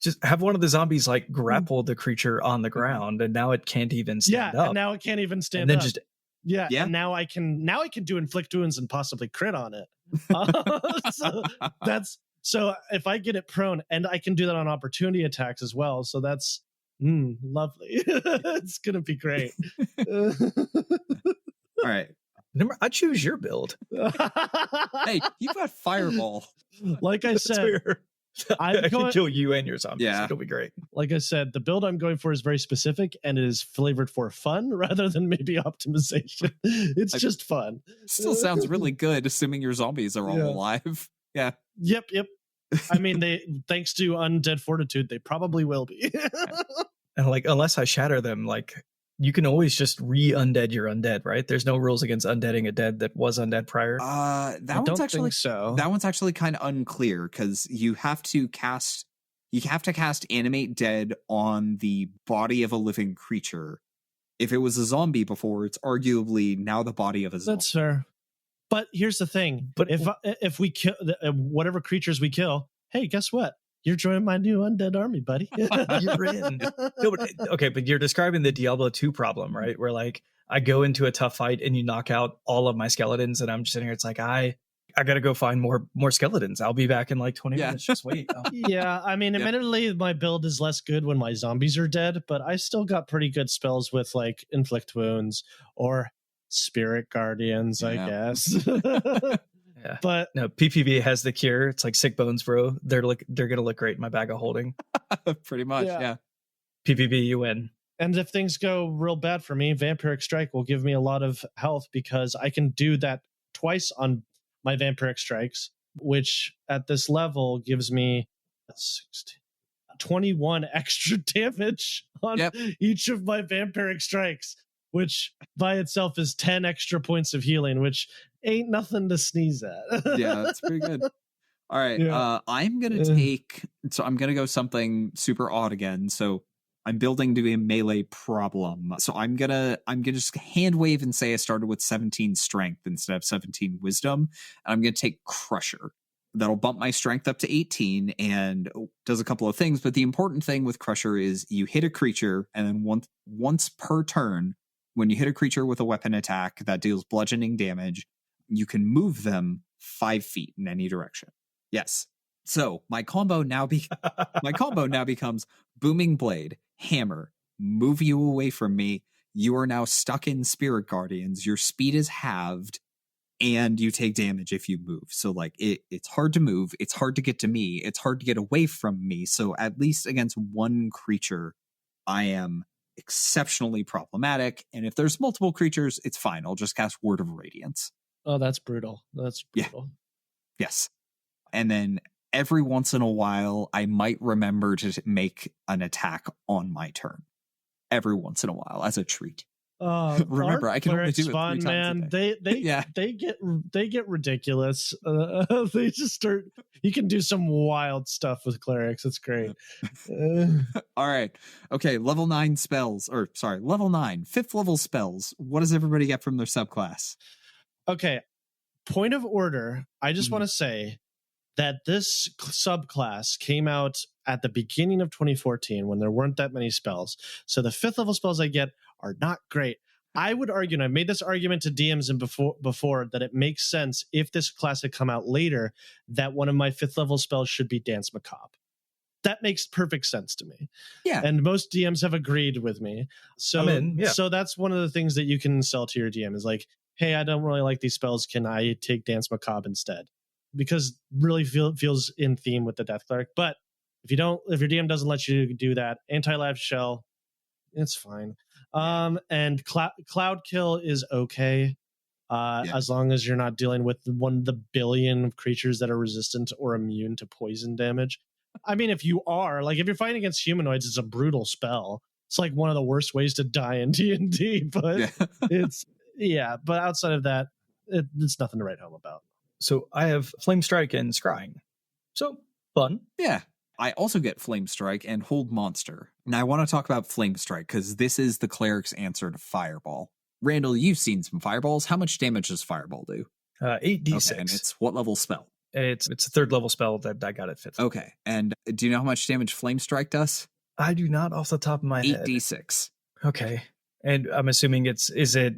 Just have one of the zombies like grapple the creature on the ground, and now it can't even stand up. And now it can't even stand and then up. Just And now I can do inflict wounds and possibly crit on it. So if I get it prone, and I can do that on opportunity attacks as well. So that's lovely. It's gonna be great. All right. Remember, I choose your build. Hey, you've got Fireball. Like I said, I can kill you and your zombies. Yeah. It'll be great. Like I said, the build I'm going for is very specific, and it is flavored for fun rather than maybe optimization. It's just fun. Still sounds really good, assuming your zombies are all alive. Yeah. Yep. I mean, thanks to Undead Fortitude, they probably will be. And like, unless I shatter them, like, you can always just re-undead your undead, right? There's no rules against undeading a dead that was undead prior. That one's actually kind of unclear because you have to cast animate dead on the body of a living creature. If it was a zombie before, it's arguably now the body of a zombie. That's fair. But here's the thing: but if we kill whatever creatures we kill, hey, guess what? You're joining my new undead army, buddy. You're in. No, but you're describing the Diablo 2 problem, right? Where like I go into a tough fight and you knock out all of my skeletons, and I'm just sitting here. It's like I got to go find more skeletons. I'll be back in like 20 minutes. Just wait. Yeah, I mean, admittedly, my build is less good when my zombies are dead, but I still got pretty good spells with like inflict wounds or spirit guardians, I guess. Yeah. But no, PPB has the cure. It's like sick bones, bro. They're gonna look great in my bag of holding. Pretty much, yeah. PPB, you win. And if things go real bad for me, Vampiric Strike will give me a lot of health because I can do that twice on my Vampiric Strikes, which at this level gives me 21 extra damage on each of my Vampiric Strikes, which by itself is 10 extra points of healing, which ain't nothing to sneeze at. Yeah, that's pretty good. All right. I'm going to go something super odd again. So I'm building to be a melee problem. So I'm going to just hand wave and say I started with 17 strength instead of 17 wisdom. And I'm going to take Crusher. That'll bump my strength up to 18 and does a couple of things. But the important thing with Crusher is you hit a creature, and then once per turn, when you hit a creature with a weapon attack that deals bludgeoning damage, you can move them 5 feet in any direction. Yes. So my combo now becomes Booming Blade, Hammer, move you away from me. You are now stuck in Spirit Guardians. Your speed is halved, and you take damage if you move. So like it's hard to move. It's hard to get to me. It's hard to get away from me. So at least against one creature, I am exceptionally problematic. And if there's multiple creatures, it's fine. I'll just cast Word of Radiance. Oh, that's brutal. That's brutal. Yeah. Yes. And then every once in a while, I might remember to make an attack on my turn. Every once in a while, as a treat. Remember, I can only do it 3 times man. a day. They get ridiculous. They just start. You can do some wild stuff with clerics. It's great. All right. Okay. Level 9 spells, level 9, 5th level spells. What does everybody get from their subclass? Okay. Point of order. I just want to say that this subclass came out at the beginning of 2014 when there weren't that many spells. So the 5th level spells I get are not great. I would argue, and I made this argument to DMs and before that it makes sense if this class had come out later that one of my 5th level spells should be Dance Macabre. That makes perfect sense to me. Yeah. And most DMs have agreed with me. So, so that's one of the things that you can sell to your DM is like, hey, I don't really like these spells. Can I take Dance Macabre instead? Because really feels in theme with the Death Cleric. But if your DM doesn't let you do that, Anti-Life Shell, it's fine. And Cloud Kill is okay. As long as you're not dealing with one of the billion creatures that are resistant or immune to poison damage. I mean, if you are, like, if you're fighting against humanoids, it's a brutal spell. It's like one of the worst ways to die in D&D, but but outside of that, it's nothing to write home about. So I have Flame Strike and Scrying. So fun. Yeah. I also get Flame Strike and Hold Monster. And I want to talk about Flame Strike because this is the cleric's answer to Fireball. Randall, you've seen some fireballs. How much damage does Fireball do? 8d6. Okay, and it's what level spell? It's a third level spell that I got at 5th. Okay. And do you know how much damage Flame Strike does? I do not off the top of my head. 8d6. Okay. And I'm assuming it's a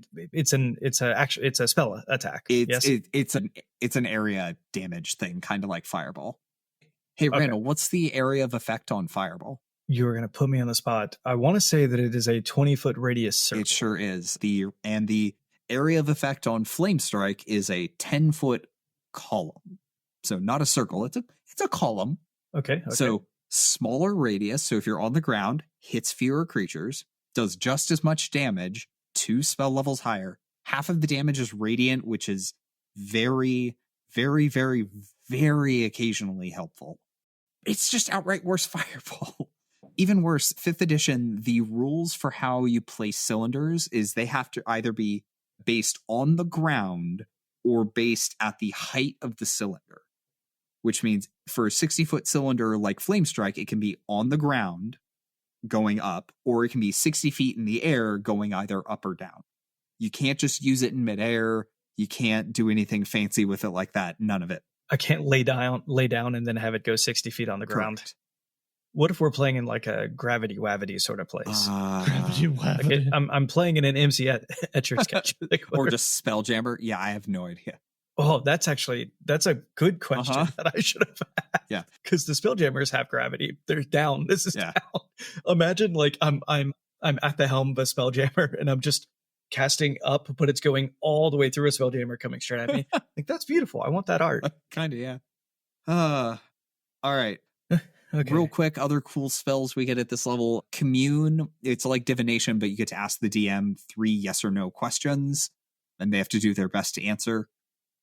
spell attack. It's an area damage thing, kind of like Fireball. Hey, Randall, what's the area of effect on Fireball? You were going to put me on the spot. I want to say that it is a 20-foot radius circle. It sure is. The area of effect on Flame Strike is a 10-foot column. So not a circle. It's a column. Okay. So smaller radius. So if you're on the ground, hits fewer creatures, does just as much damage, 2 spell levels higher. Half of the damage is radiant, which is very, very, very, very occasionally helpful. It's just outright worse Fireball. Even worse, 5th edition, the rules for how you place cylinders is they have to either be based on the ground or based at the height of the cylinder. Which means for a 60-foot cylinder like Flame Strike, it can be on the ground going up, or it can be 60 feet in the air going either up or down. You can't just use it in midair. You can't do anything fancy with it like that. None of it. I can't lay down and then have it go 60 feet on the ground. Correct. What if we're playing in like a gravity wavity sort of place? Gravity wavity. I'm playing in an MC Etcher sketch. Or just Spelljammer? Yeah, I have no idea. Oh, that's a good question that I should have asked. Yeah. Because the Spelljammers have gravity. They're down. This is down. Imagine like I'm at the helm of a Spelljammer and I'm just casting up, but it's going all the way through a Spelljammer coming straight at me. Like, that's beautiful. I want that art. Kind of, yeah. All right. Okay. Real quick, other cool spells we get at this level. Commune, it's like divination, but you get to ask the DM 3 yes or no questions, and they have to do their best to answer.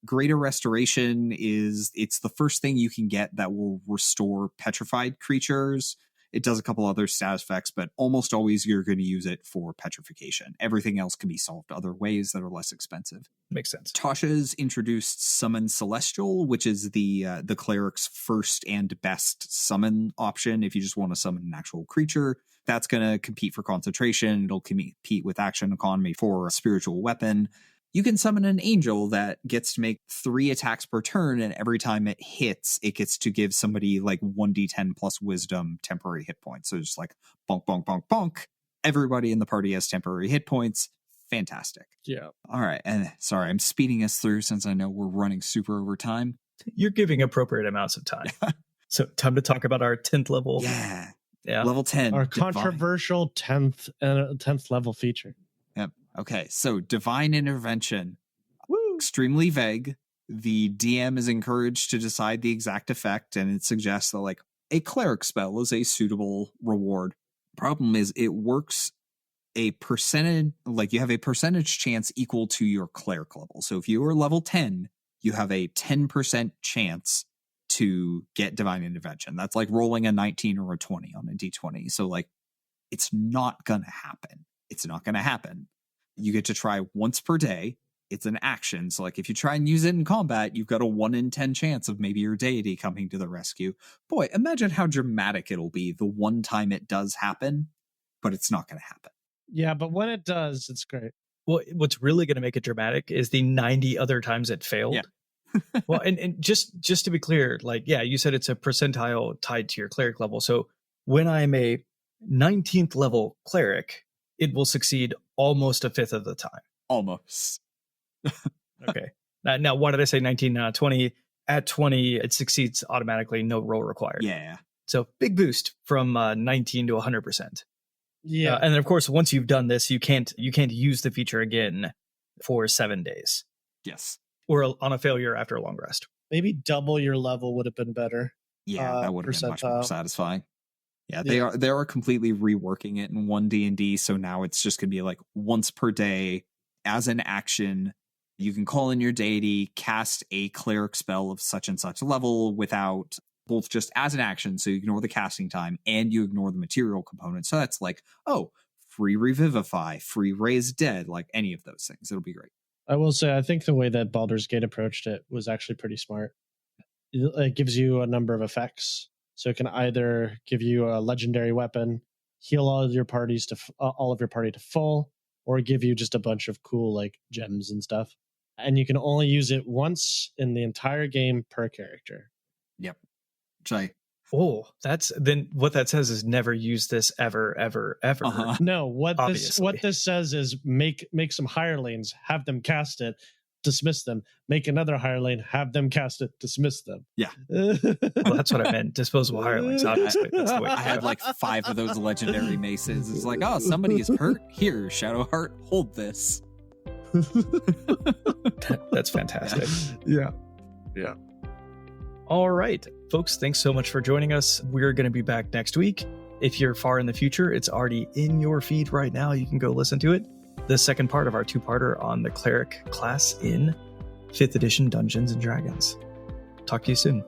Greater Restoration it's the first thing you can get that will restore petrified creatures. It does a couple other status effects, but almost always you're going to use it for petrification. Everything else can be solved other ways that are less expensive. Makes sense. Tasha's introduced Summon Celestial, which is the cleric's first and best summon option. If you just want to summon an actual creature, that's going to compete for concentration. It'll compete with action economy for a spiritual weapon. You can summon an angel that gets to make 3 attacks per turn, and every time it hits, it gets to give somebody like 1d10 plus wisdom temporary hit points. So it's like bonk, bonk, bonk, bonk. Everybody in the party has temporary hit points. Fantastic. Yeah. All right. And sorry, I'm speeding us through since I know we're running super over time. You're giving appropriate amounts of time. So time to talk about our 10th level. Yeah. Yeah. Level 10. Our Divine. controversial 10th level feature. Yep. Okay. So Divine Intervention. Woo. Extremely vague. The DM is encouraged to decide the exact effect, and it suggests that like a cleric spell is a suitable reward. Problem is it works a percentage, like you have a percentage chance equal to your cleric level. So if you are level 10, you have a 10% chance to get Divine Intervention. That's like rolling a 19 or a 20 on a d20. So like, it's not going to happen. It's not going to happen. You get to try once per day. It's an action. So like if you try and use it in combat, you've got a 1 in 10 chance of maybe your deity coming to the rescue. Boy, imagine how dramatic it'll be the one time it does happen, but it's not going to happen. Yeah, but when it does, it's great. Well, what's really going to make it dramatic is the 90 other times it failed. Yeah. Well, and just to be clear, like, yeah, you said it's a percentile tied to your cleric level. So when I'm a 19th level cleric, it will succeed almost a fifth of the time. Almost. Okay. Now, why did I say 19, 20? At 20, it succeeds automatically, no roll required. Yeah. So big boost from 19 to 100%. Yeah. And then, of course, once you've done this, you can't use the feature again for 7 days. Yes. Or on a failure after a long rest. Maybe double your level would have been better. Yeah, that would have been much more percentile. satisfying. Yeah, they are completely reworking it in 1D&D, so now it's just going to be like once per day as an action. You can call in your deity, cast a cleric spell of such and such level without both just as an action, so you ignore the casting time and you ignore the material component. So that's like, oh, free revivify, free raise dead, like any of those things. It'll be great. I will say, I think the way that Baldur's Gate approached it was actually pretty smart. It gives you a number of effects. So it can either give you a legendary weapon, heal all of your party to full, or give you just a bunch of cool like gems and stuff. And you can only use it once in the entire game per character. Yep. Which that's then what that says is never use this ever. No, what this says is make some hirelings, have them cast it, dismiss them. Make another hireling, have them cast it, dismiss them. Yeah. Well, that's what I meant. Disposable hirelings, obviously. That's the way. I had like 5 of those legendary maces. It's like, oh, somebody is hurt. Here, Shadowheart, hold this. That's fantastic. Yeah. All right, folks, thanks so much for joining us. We're going to be back next week. If you're far in the future, it's already in your feed right now. You can go listen to it. The second part of our 2-parter on the Cleric class in 5th edition Dungeons & Dragons. Talk to you soon.